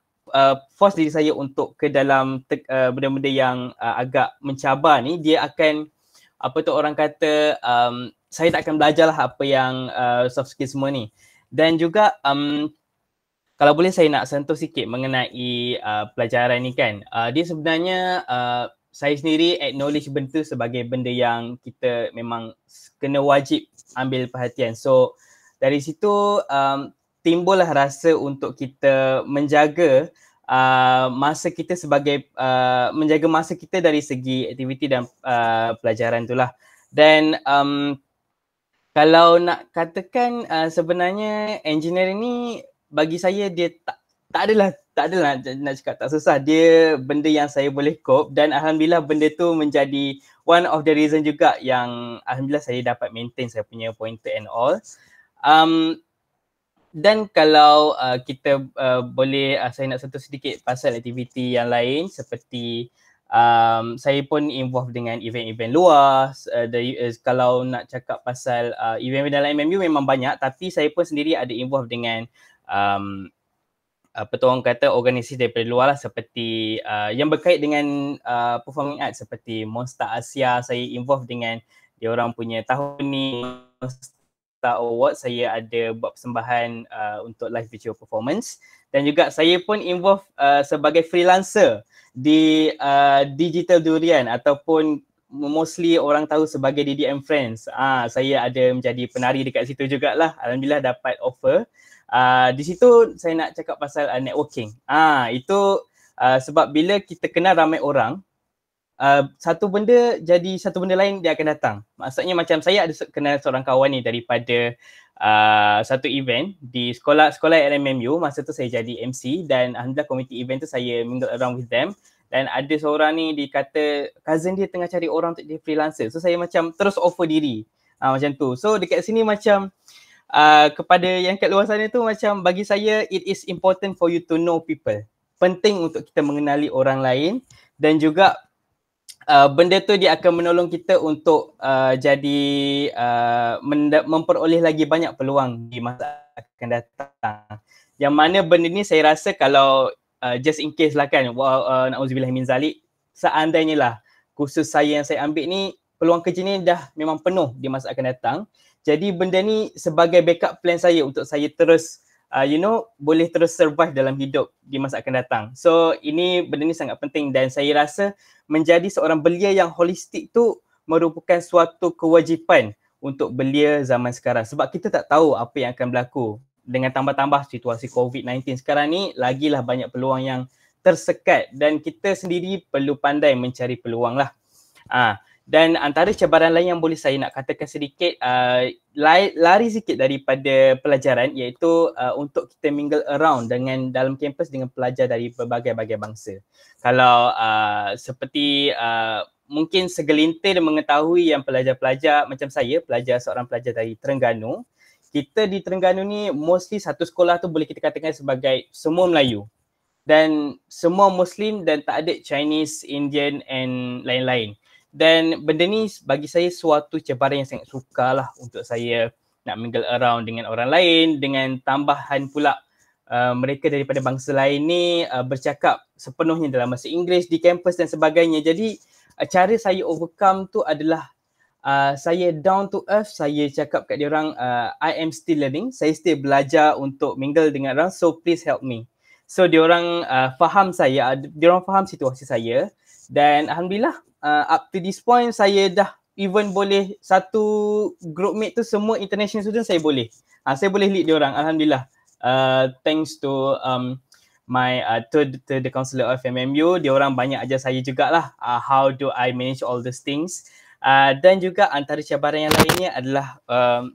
force diri saya untuk ke dalam benda-benda yang agak mencabar ni, dia akan orang kata saya tak akan belajar lah apa yang soft skill semua ni. Dan juga kalau boleh saya nak sentuh sikit mengenai pelajaran ni kan, dia sebenarnya saya sendiri acknowledge benda tu sebagai benda yang kita memang kena wajib ambil perhatian. So dari situ timbullah rasa untuk kita menjaga masa kita sebagai menjaga masa kita dari segi aktiviti dan pelajaran tu lah. Dan kalau nak katakan sebenarnya engineering ni bagi saya dia tak adalah nak cakap tak susah. Dia benda yang saya boleh cope dan alhamdulillah benda tu menjadi one of the reason juga yang alhamdulillah saya dapat maintain saya punya pointer and all. Dan kalau kita boleh saya nak sentuh sedikit pasal aktiviti yang lain seperti saya pun involved dengan event-event luar. Kalau nak cakap pasal event dalam MMU memang banyak, tapi saya pun sendiri ada involved dengan orang kata organisasi daripada luar lah, seperti yang berkait dengan performing arts seperti Monster Asia. Saya involved dengan diorang punya tahun ni Monster Award. Saya ada buat persembahan untuk live video performance dan juga saya pun involved sebagai freelancer di Digital Durian ataupun mostly orang tahu sebagai DDM Friends. Saya ada menjadi penari dekat situ jugalah. Alhamdulillah dapat offer. Di situ saya nak cakap pasal networking. Itu sebab bila kita kenal ramai orang, satu benda jadi satu benda lain dia akan datang. Maksudnya macam saya ada kenal seorang kawan ni daripada satu event di sekolah LMMU. Masa tu saya jadi MC dan alhamdulillah community event tu saya mingle around with them. Dan ada seorang ni dikata cousin dia tengah cari orang untuk jadi freelancer. So saya macam terus offer diri. Macam tu. So dekat sini macam kepada yang kat luar sana tu macam bagi saya it is important for you to know people. Penting untuk kita mengenali orang lain dan juga benda tu dia akan menolong kita untuk jadi memperoleh lagi banyak peluang di masa akan datang. Yang mana benda ni saya rasa kalau just in case lah kan, na'udzubillah min zalik, seandainya lah kursus saya yang saya ambil ni peluang kerja ni dah memang penuh di masa akan datang. Jadi benda ni sebagai backup plan saya untuk saya terus boleh terus survive dalam hidup di masa akan datang. So ini benda ni sangat penting dan saya rasa menjadi seorang belia yang holistik tu merupakan suatu kewajipan untuk belia zaman sekarang. Sebab kita tak tahu apa yang akan berlaku. Dengan tambah-tambah situasi COVID-19 sekarang ni, lagilah banyak peluang yang tersekat dan kita sendiri perlu pandai mencari peluang lah. Dan antara cabaran lain yang boleh saya nak katakan sedikit, lari sikit daripada pelajaran, iaitu untuk kita mingle around dengan dalam kampus dengan pelajar dari berbagai-bagai bangsa. Kalau seperti mungkin segelintir mengetahui yang pelajar-pelajar macam saya, seorang pelajar dari Terengganu, kita di Terengganu ni mostly satu sekolah tu boleh kita katakan sebagai semua Melayu. Dan semua Muslim dan tak ada Chinese, Indian and lain-lain. Dan benda ni bagi saya suatu cabaran yang sangat sukar lah untuk saya nak mingle around dengan orang lain, dengan tambahan pula mereka daripada bangsa lain ni bercakap sepenuhnya dalam bahasa Inggeris di kampus dan sebagainya. Jadi cara saya overcome tu adalah saya down to earth, saya cakap kat diorang I am still learning, saya still belajar untuk mingle dengan orang, so please help me. So diorang faham saya, diorang faham situasi saya dan alhamdulillah up to this point saya dah even boleh satu group mate tu semua international student saya boleh. Saya boleh lead diorang alhamdulillah. Thanks to my to the counselor of MMU, diorang banyak ajar saya jugalah how do I manage all these things. Dan juga antara cabaran yang lainnya adalah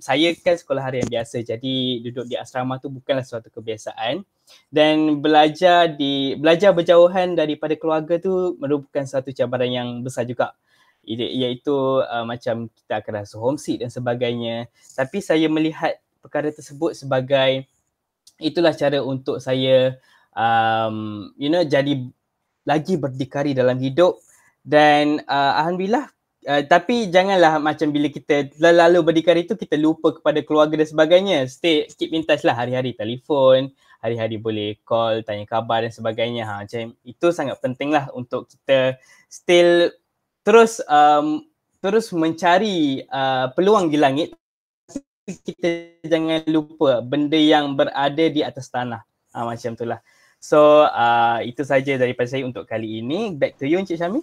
saya kan sekolah harian biasa, jadi duduk di asrama tu bukanlah suatu kebiasaan dan belajar berjauhan daripada keluarga tu merupakan satu cabaran yang besar juga, iaitu macam kita akan rasa homesick dan sebagainya. Tapi saya melihat perkara tersebut sebagai itulah cara untuk saya jadi lagi berdikari dalam hidup dan alhamdulillah. Tapi janganlah macam bila kita lalu berdikari tu kita lupa kepada keluarga dan sebagainya. Keep in touch lah, hari-hari telefon, hari-hari boleh call, tanya khabar dan sebagainya. Macam itu sangat penting lah untuk kita still terus mencari peluang di langit. Kita jangan lupa benda yang berada di atas tanah. Macam itulah. So itu saja daripada saya untuk kali ini. Back to you Encik Syamil.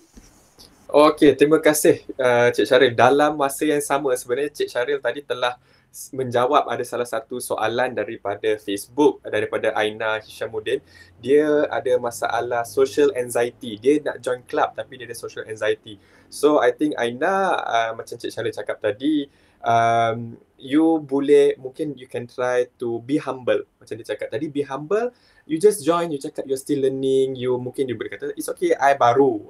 Okey, terima kasih Cik Syaril. Dalam masa yang sama sebenarnya Cik Syaril tadi telah menjawab ada salah satu soalan daripada Facebook, daripada Aina Hishamuddin. Dia ada masalah social anxiety. Dia nak join club tapi dia ada social anxiety. So I think Aina, macam Cik Syaril cakap tadi, you boleh, mungkin you can try to be humble. Macam dia cakap tadi, be humble. You just join, you cakap you're still learning, you boleh kata, it's okay, I baru.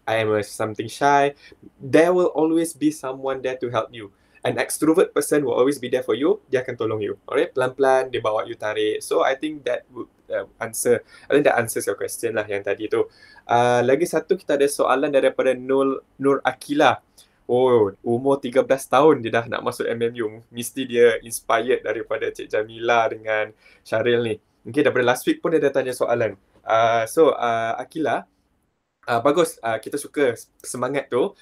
I am something shy. There will always be someone there to help you. An extrovert person will always be there for you. Dia akan tolong you. Alright, pelan-pelan dia bawa you tarik. So I think that would answer. I think that answers your question lah yang tadi tu. Lagi satu kita ada soalan daripada Nur Akila. Oh, umur 13 tahun dia dah nak masuk MMU. Mesti dia inspired daripada Cik Jamila dengan Syaril ni. Mungkin daripada last week pun dia dah tanya soalan. Akila, bagus, kita suka semangat tu.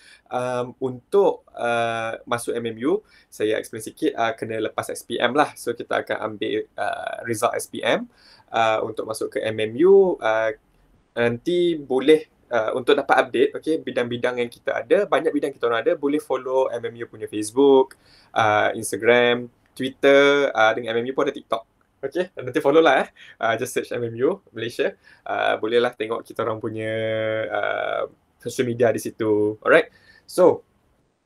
Untuk masuk MMU, saya explain sikit, kena lepas SPM lah. So kita akan ambil result SPM untuk masuk ke MMU. Nanti boleh untuk dapat update, okay, bidang-bidang yang kita ada, banyak bidang kita orang ada, boleh follow MMU punya Facebook, Instagram, Twitter, dengan MMU pun ada TikTok. Okay, nanti follow lah just search MMU Malaysia. Bolehlah tengok kita orang punya social media di situ. Alright, so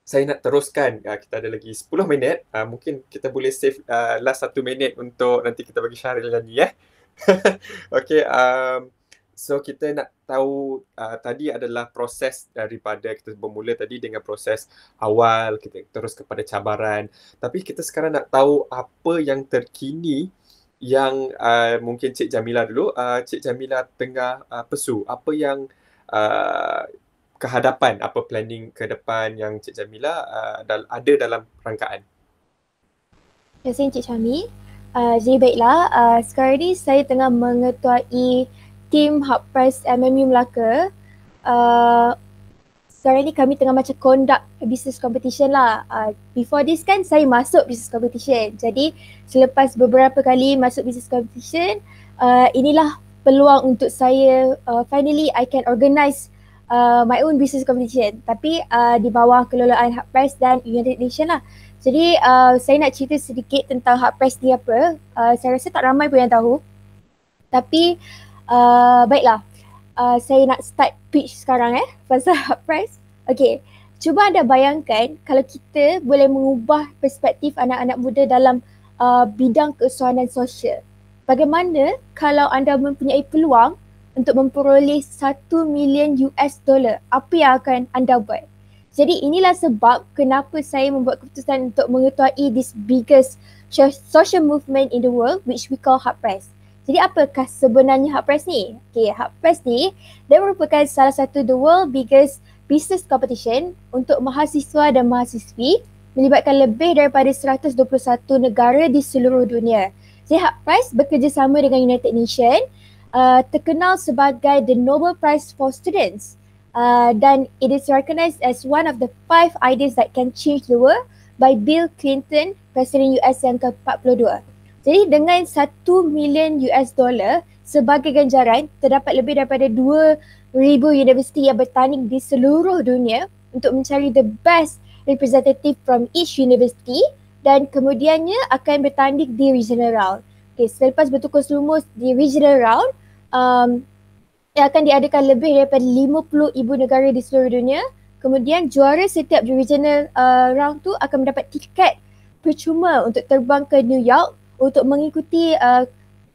saya nak teruskan, kita ada lagi 10 minit. Mungkin kita boleh save last 1 minit untuk nanti kita bagi Syaril nyanyi Okay, so kita nak tahu tadi adalah proses daripada kita bermula tadi dengan proses awal, kita terus kepada cabaran. Tapi kita sekarang nak tahu apa yang terkini yang mungkin Cik Jamila dulu, Cik Jamila tengah pursue, apa yang kehadapan, apa planning ke depan yang Cik Jamila ada dalam rangkaan. Terima kasih Encik Syamil. Jadi baiklah, sekarang ni saya tengah mengetuai tim Hub Prize MMU Melaka. Sekarang ni kami tengah macam conduct business competition lah. Before this kan saya masuk business competition. Jadi selepas beberapa kali masuk business competition, inilah peluang untuk saya finally I can organize my own business competition. Tapi di bawah kelolaan Hub Prize dan United Nations lah. Jadi saya nak cerita sedikit tentang Hub Prize ni apa. Saya rasa tak ramai pun yang tahu. Tapi baiklah. Saya nak start pitch sekarang pasal Hub Prize. Okay, Cuba anda bayangkan kalau kita boleh mengubah perspektif anak-anak muda dalam bidang keusahawanan sosial. Bagaimana kalau anda mempunyai peluang untuk memperoleh 1 million US dollar? Apa yang akan anda buat? Jadi inilah sebab kenapa saya membuat keputusan untuk mengetuai this biggest social movement in the world which we call Hard Press. Jadi apakah sebenarnya Hard Press ni? Okay, Hard Press ni dia merupakan salah satu the world biggest business competition untuk mahasiswa dan mahasiswi melibatkan lebih daripada 121 negara di seluruh dunia. Jadi Hard Press bekerjasama dengan United Nations, terkenal sebagai the Nobel Prize for Students. Dan it is recognized as one of the 5 ideas that can change the world by Bill Clinton, Presiden US yang ke-42. Jadi dengan 1 million US dollar sebagai ganjaran, terdapat lebih daripada 2,000 universiti yang bertanding di seluruh dunia untuk mencari the best representative from each university dan kemudiannya akan bertanding di regional round. Okay, selepas bertukar lumus di regional round, yang akan diadakan lebih daripada 50,000 negara di seluruh dunia. Kemudian juara setiap regional round tu akan mendapat tiket percuma untuk terbang ke New York untuk mengikuti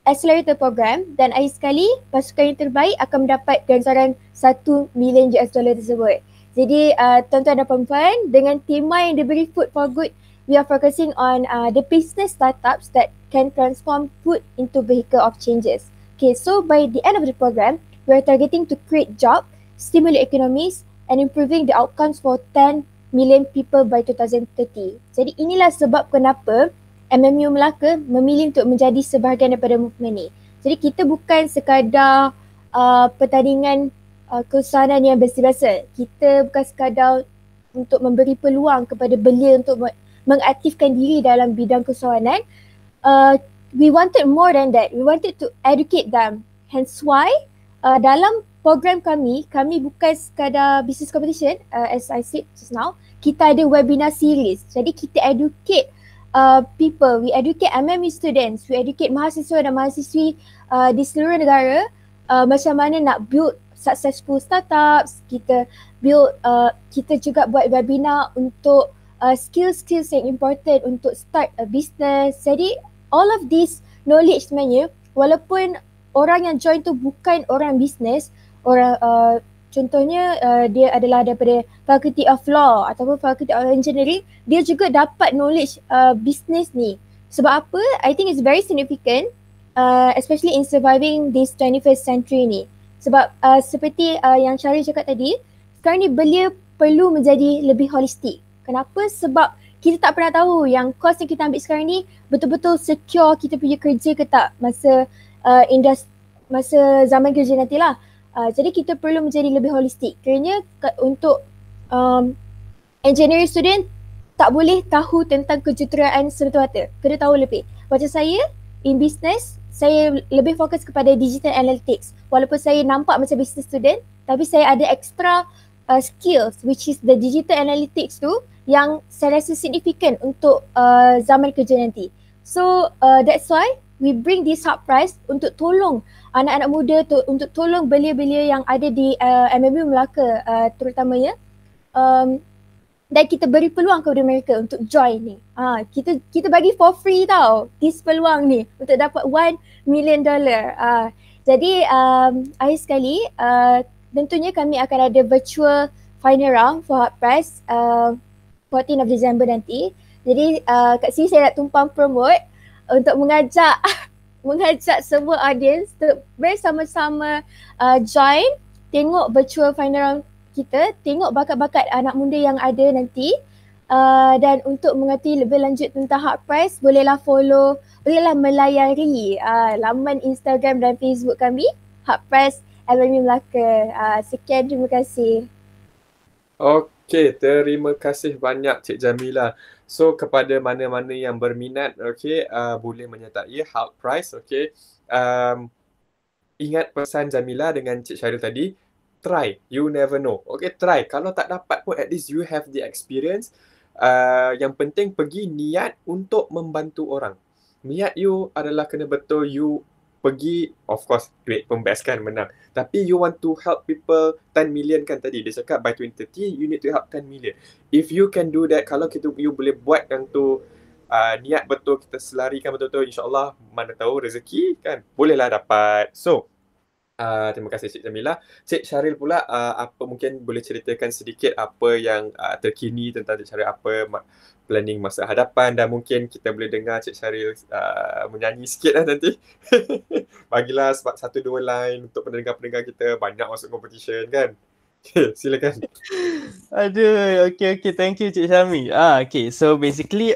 accelerator program dan akhir sekali pasukan yang terbaik akan mendapat ganjaran 1 million US dollar tersebut. Jadi tuan-tuan dan puan-puan, dengan tema yang diberi Food for Good, we are focusing on the business startups that can transform food into vehicle of changes. Okay, so by the end of the program, we are targeting to create jobs, stimulate economies and improving the outcomes for 10 million people by 2030. Jadi inilah sebab kenapa MMU Melaka memilih untuk menjadi sebahagian daripada movement ni. Jadi kita bukan sekadar pertandingan keusahawanan yang biasa-biasa. Kita bukan sekadar untuk memberi peluang kepada belia untuk mengaktifkan diri dalam bidang keusahawanan. We wanted more than that. We wanted to educate them. Hence why dalam program kami bukan sekadar business competition, as I said just now, kita ada webinar series. Jadi kita educate people, we educate MMU students, we educate mahasiswa dan mahasiswi di seluruh negara macam mana nak build successful startups. Kita juga buat webinar untuk skills-skills yang important untuk start a business. Jadi all of this knowledge sebenarnya, walaupun orang yang join tu bukan orang bisnes, orang contohnya dia adalah daripada Faculty of Law ataupun Faculty of Engineering, dia juga dapat knowledge bisnes ni. Sebab apa? I think it's very significant, especially in surviving this 21st century ni. Sebab seperti yang Syahri cakap tadi, sekarang ni belia perlu menjadi lebih holistik. Kenapa? Sebab kita tak pernah tahu yang course yang kita ambil sekarang ni betul-betul secure kita punya kerja ke tak masa masa zaman kerja nantilah. Jadi kita perlu menjadi lebih holistik. Kerana untuk engineering student tak boleh tahu tentang kejuruteraan semata-mata. Kena tahu lebih. Macam saya in business, saya lebih fokus kepada digital analytics. Walaupun saya nampak macam business student, tapi saya ada extra skills which is the digital analytics tu yang saya rasa signifikan untuk zaman kerja nanti. So that's why we bring this Hard Prize untuk tolong anak-anak muda, untuk tolong belia-belia yang ada di MMU Melaka terutamanya, dan kita beri peluang kepada mereka untuk join ni. Kita bagi for free tau this peluang ni untuk dapat 1 million dollar. Jadi akhir sekali tentunya kami akan ada virtual final round for Hard Prize 14 of December nanti. Jadi kat sini saya nak tumpang promote untuk mengajak semua audience untuk bersama-sama join, tengok virtual final round kita, tengok bakat-bakat anak muda yang ada nanti, dan untuk mengerti lebih lanjut tentang Hard Prize, bolehlah melayari laman Instagram dan Facebook kami, Hard Prize MMU Melaka. Sekian, terima kasih. Okey, terima kasih banyak Cik Jamila. So kepada mana-mana yang berminat, boleh menyertai Hard Prize, ingat pesan Jamila dengan Cik Syaril tadi, try, you never know. Try. Kalau tak dapat pun at least you have the experience. Yang penting pergi niat untuk membantu orang. Niat you adalah kena betul, you pergi, of course great, pembest kan, menang. Tapi you want to help people 10 million kan tadi. Dia cakap by 2030 you need to help 10 million. If you can do that, kalau you boleh buat yang tu niat betul, kita selarikan betul-betul, insyaAllah mana tahu rezeki kan, bolehlah dapat. So, terima kasih Cik Jamila. Cik Syaril pula, apa mungkin boleh ceritakan sedikit apa yang terkini tentang Cik Syaril, apa planning masa hadapan, dan mungkin kita boleh dengar Cik Syaril menyanyi sikit lah nanti. Bagilah sebab 1-2 line untuk pendengar-pendengar kita, banyak masuk competition kan. Silakan. Aduh, okay, thank you Cik Syami. Okay, so basically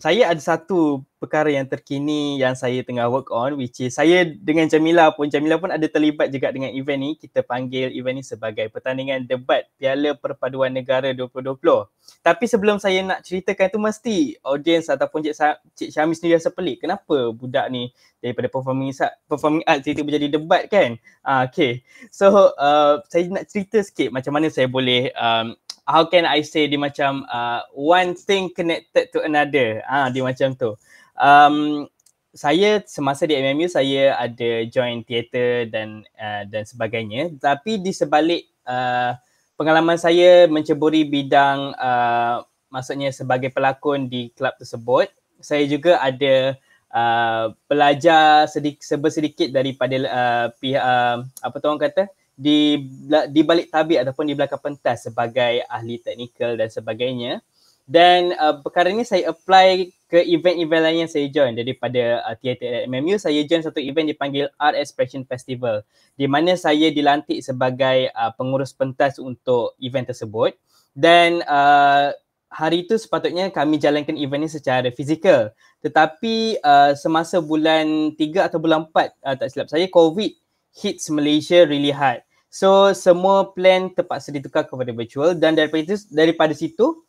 saya ada satu perkara yang terkini yang saya tengah work on, which is saya dengan Jamila pun ada terlibat juga dengan event ni. Kita panggil event ni sebagai pertandingan debat Piala Perpaduan Negara 2020. Tapi sebelum saya nak ceritakan tu, mesti audience ataupun Cik Syami sendiri rasa pelik. Kenapa budak ni daripada performing art tiba-tiba jadi debat kan? Okay, so saya nak cerita sikit macam mana saya boleh how can I say dia macam one thing connected to another. Dia macam tu. Saya semasa di MMU saya ada join teater dan sebagainya, tapi di sebalik pengalaman saya menceburi bidang maksudnya sebagai pelakon di kelab tersebut, saya juga ada belajar sedikit daripada pihak apa tu orang kata, di balik tabir ataupun di belakang pentas sebagai ahli teknikal dan sebagainya. Dan perkara ini saya apply ke event-event lain yang saya join. Daripada teater MMU, saya join satu event dipanggil Art Expression Festival, di mana saya dilantik sebagai pengurus pentas untuk event tersebut. Dan hari itu sepatutnya kami jalankan event ini secara fizikal. Tetapi semasa bulan 3 atau bulan 4, tak silap saya, COVID hits Malaysia really hard. So semua plan terpaksa ditukar kepada virtual, dan daripada situ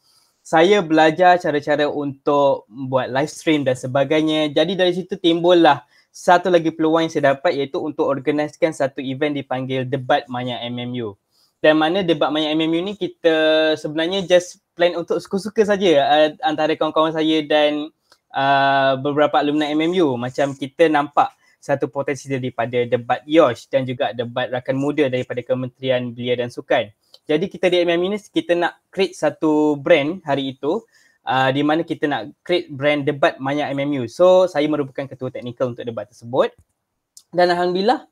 saya belajar cara-cara untuk buat live stream dan sebagainya. Jadi dari situ timbullah satu lagi peluang yang saya dapat, iaitu untuk organiskan satu event dipanggil Debat Maya MMU. Dan mana Debat Maya MMU ni kita sebenarnya just plan untuk suka-suka saja antara kawan-kawan saya dan beberapa alumni MMU. Macam kita nampak satu potensi daripada debat YOSH dan juga debat rakan muda daripada Kementerian Belia dan Sukan. Jadi kita di MMU ni kita nak create satu brand hari itu, di mana kita nak create brand Debat Maya MMU. So saya merupakan ketua teknikal untuk debat tersebut. Dan alhamdulillah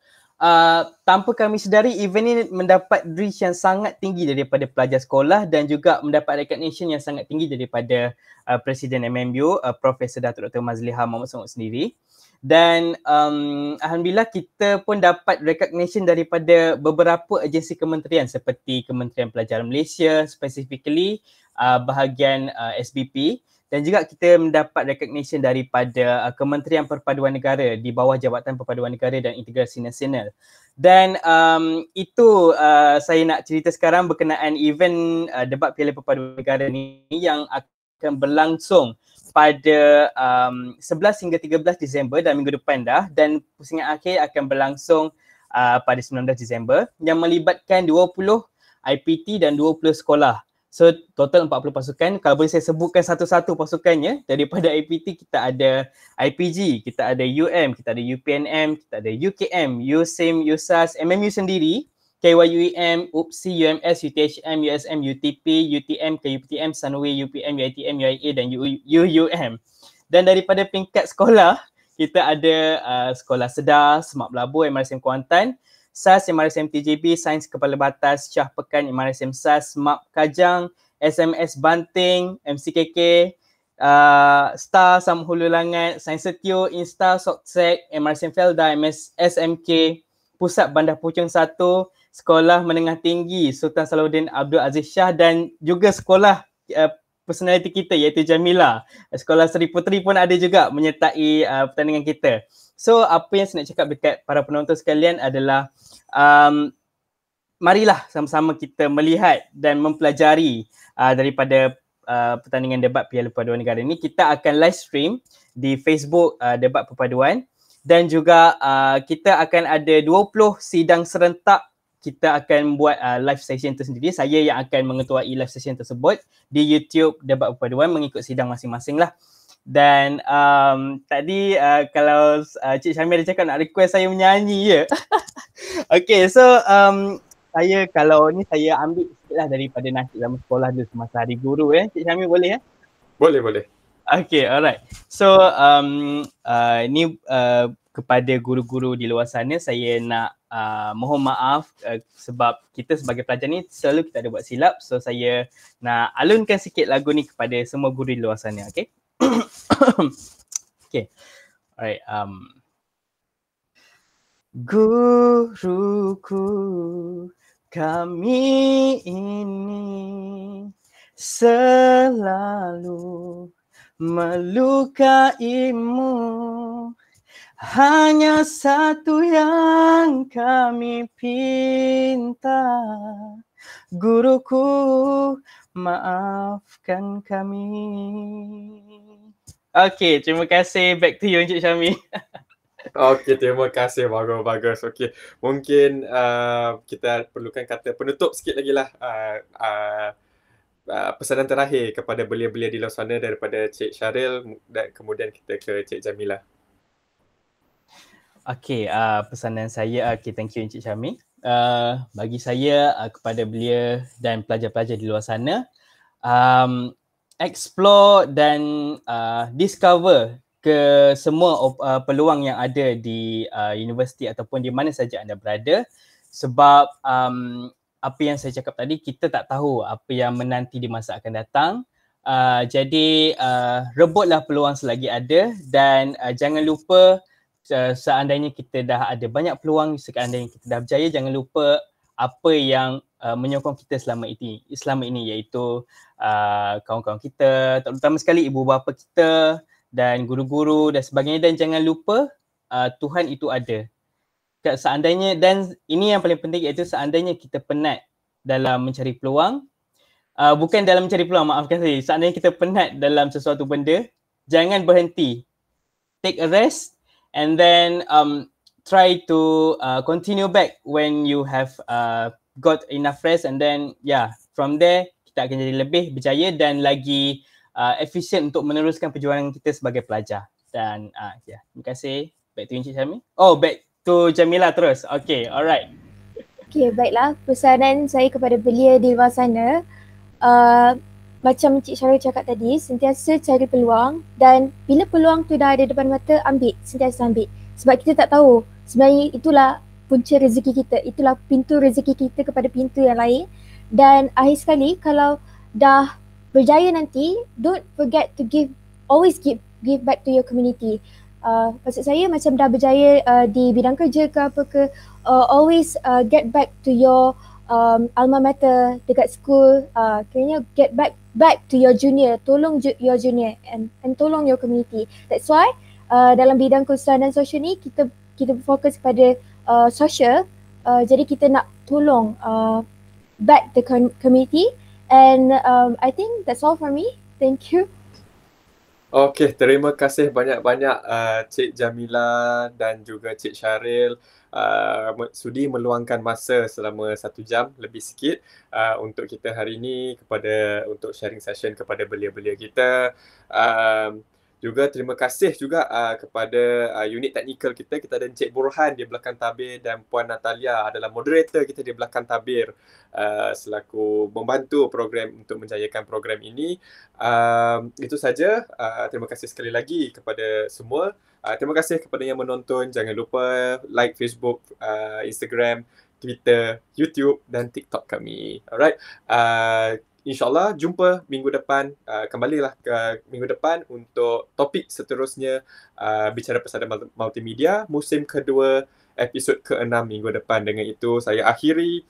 tanpa kami sedari, event ini mendapat reach yang sangat tinggi daripada pelajar sekolah dan juga mendapat recognition yang sangat tinggi daripada Presiden MMU, Profesor Datuk Dr. Mazliha Mahmud Samud sendiri. Dan alhamdulillah kita pun dapat recognition daripada beberapa agensi kementerian seperti Kementerian Pelajaran Malaysia, specifically bahagian SBP, dan juga kita mendapat recognition daripada Kementerian Perpaduan Negara di bawah Jabatan Perpaduan Negara dan Integrasi Nasional. Dan itu saya nak cerita sekarang berkenaan event debat Piala Perpaduan Negara ni yang akan berlangsung pada 11 hingga 13 Disember dan minggu depan dah, dan pusingan akhir akan berlangsung pada 19 Disember yang melibatkan 20 IPT dan 20 sekolah. So total 40 pasukan. Kalau boleh saya sebutkan satu-satu pasukannya. Daripada IPT kita ada IPG, kita ada UM, kita ada UPNM, kita ada UKM, USIM, USAS, MMU sendiri, KYUEM, UPSI, UMS, UTHM, USM, UTP, UTM, KUPTM, Sunway, UPM, UITM, UIA dan UUM. Dan daripada peringkat sekolah, kita ada Sekolah Sedar, Semak Belabu, MRSM Kuantan, SAS, MRSM TJB, Sains Kepala Batas, Syah Pekan, MRSM SAS, MAP Kajang, SMS Banting, MCKK, Star, Sam Hulu Langat, Sains Setio, Insta, Soksek, MRSM Felda, SMK, Pusat Bandar Puchong 1, Sekolah Menengah Tinggi Sultan Salahuddin Abdul Aziz Shah, dan juga sekolah personality kita iaitu Jamila. Sekolah Seri Puteri pun ada juga menyertai pertandingan kita. So apa yang saya nak cakap dekat para penonton sekalian adalah marilah sama-sama kita melihat dan mempelajari daripada pertandingan debat Piala Perpaduan Negara ini. Kita akan live stream di Facebook Debat Perpaduan, dan juga kita akan ada 20 sidang serentak. Kita akan buat live session tersendiri. Saya yang akan mengetuai live session tersebut di YouTube Debat Perpaduan mengikut sidang masing-masing lah. Dan tadi kalau Cik Syamil dia cakap nak request saya menyanyi je. Okay, so saya kalau ni saya ambil sikit lah daripada nasib zaman sekolah dulu semasa hari guru Cik Syamil boleh Boleh. Okay, alright. So ni kepada guru-guru di luar sana saya nak mohon maaf sebab kita sebagai pelajar ni selalu kita ada buat silap. So saya nak alunkan sikit lagu ni kepada semua guru di luar sana, okay? Okay, alright. Guruku, kami ini selalu melukaimu. Hanya satu yang kami pinta, guruku, maafkan kami. Okay, terima kasih. Back to you Encik Syami. Okay, terima kasih. Bagus. Okay, mungkin kita perlukan kata penutup sikit lagi lah. Pesanan terakhir kepada belia-belia di luar sana daripada Cik Syaril dan kemudian kita ke Cik Jamilah. Okay, pesanan saya, okay, thank you Encik Syami. Bagi saya kepada belia dan pelajar-pelajar di luar sana, explore dan discover ke semua peluang yang ada di universiti ataupun di mana saja anda berada, sebab apa yang saya cakap tadi, kita tak tahu apa yang menanti di masa akan datang. Jadi rebutlah peluang selagi ada dan jangan lupa seandainya kita dah ada banyak peluang, seandainya kita dah berjaya, jangan lupa apa yang menyokong kita selama ini iaitu kawan-kawan kita, terutama sekali ibu bapa kita dan guru-guru dan sebagainya, dan jangan lupa Tuhan itu ada. Seandainya, dan ini yang paling penting, iaitu seandainya kita penat dalam mencari peluang, bukan dalam mencari peluang, maafkan saya, seandainya kita penat dalam sesuatu benda, jangan berhenti, take a rest and then try to continue back when you have got enough rest, and then from there kita akan jadi lebih berjaya dan lagi efisien untuk meneruskan perjuangan kita sebagai pelajar. Dan terima kasih. Back to Encik Syami. Oh, back to Jamilah terus. Okay, alright. Okay, baiklah. Pesanan saya kepada belia di luar sana, macam Encik Syaril cakap tadi, sentiasa cari peluang, dan bila peluang tu dah ada depan mata, sentiasa ambil. Sebab kita tak tahu, sebenarnya itulah punca rezeki kita, itulah pintu rezeki kita kepada pintu yang lain. Dan akhir sekali, kalau dah berjaya nanti, don't forget to always give back to your community. Maksud saya macam dah berjaya di bidang kerja ke apa ke, always get back to your alma mater dekat school, kiranya get back to your junior, tolong your junior and tolong your community. That's why dalam bidang keusahaan dan sosial ni kita fokus pada sosial, jadi kita nak tolong back the community. And I think that's all for me. Thank you. Okay, terima kasih banyak-banyak Cik Jamilah dan juga Cik Syaril sudi meluangkan masa selama 1 jam lebih sikit untuk kita hari ini untuk sharing session kepada belia-belia kita. Juga terima kasih juga kepada unit teknikal kita. Kita ada Encik Burhan di belakang tabir dan Puan Natalia adalah moderator kita di belakang tabir selaku membantu program untuk menjayakan program ini. Itu saja. Terima kasih sekali lagi kepada semua. Terima kasih kepada yang menonton. Jangan lupa like Facebook, Instagram, Twitter, YouTube dan TikTok kami. Alright. InsyaAllah jumpa minggu depan, kembalilah ke minggu depan untuk topik seterusnya, bicara pesada multimedia musim kedua episod ke-6 minggu depan. Dengan itu saya akhiri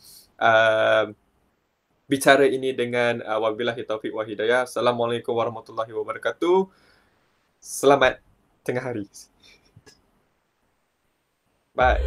bicara ini dengan wabillahi taufiq wa hidayah. Assalamualaikum warahmatullahi wabarakatuh. Selamat tengah hari. Bye.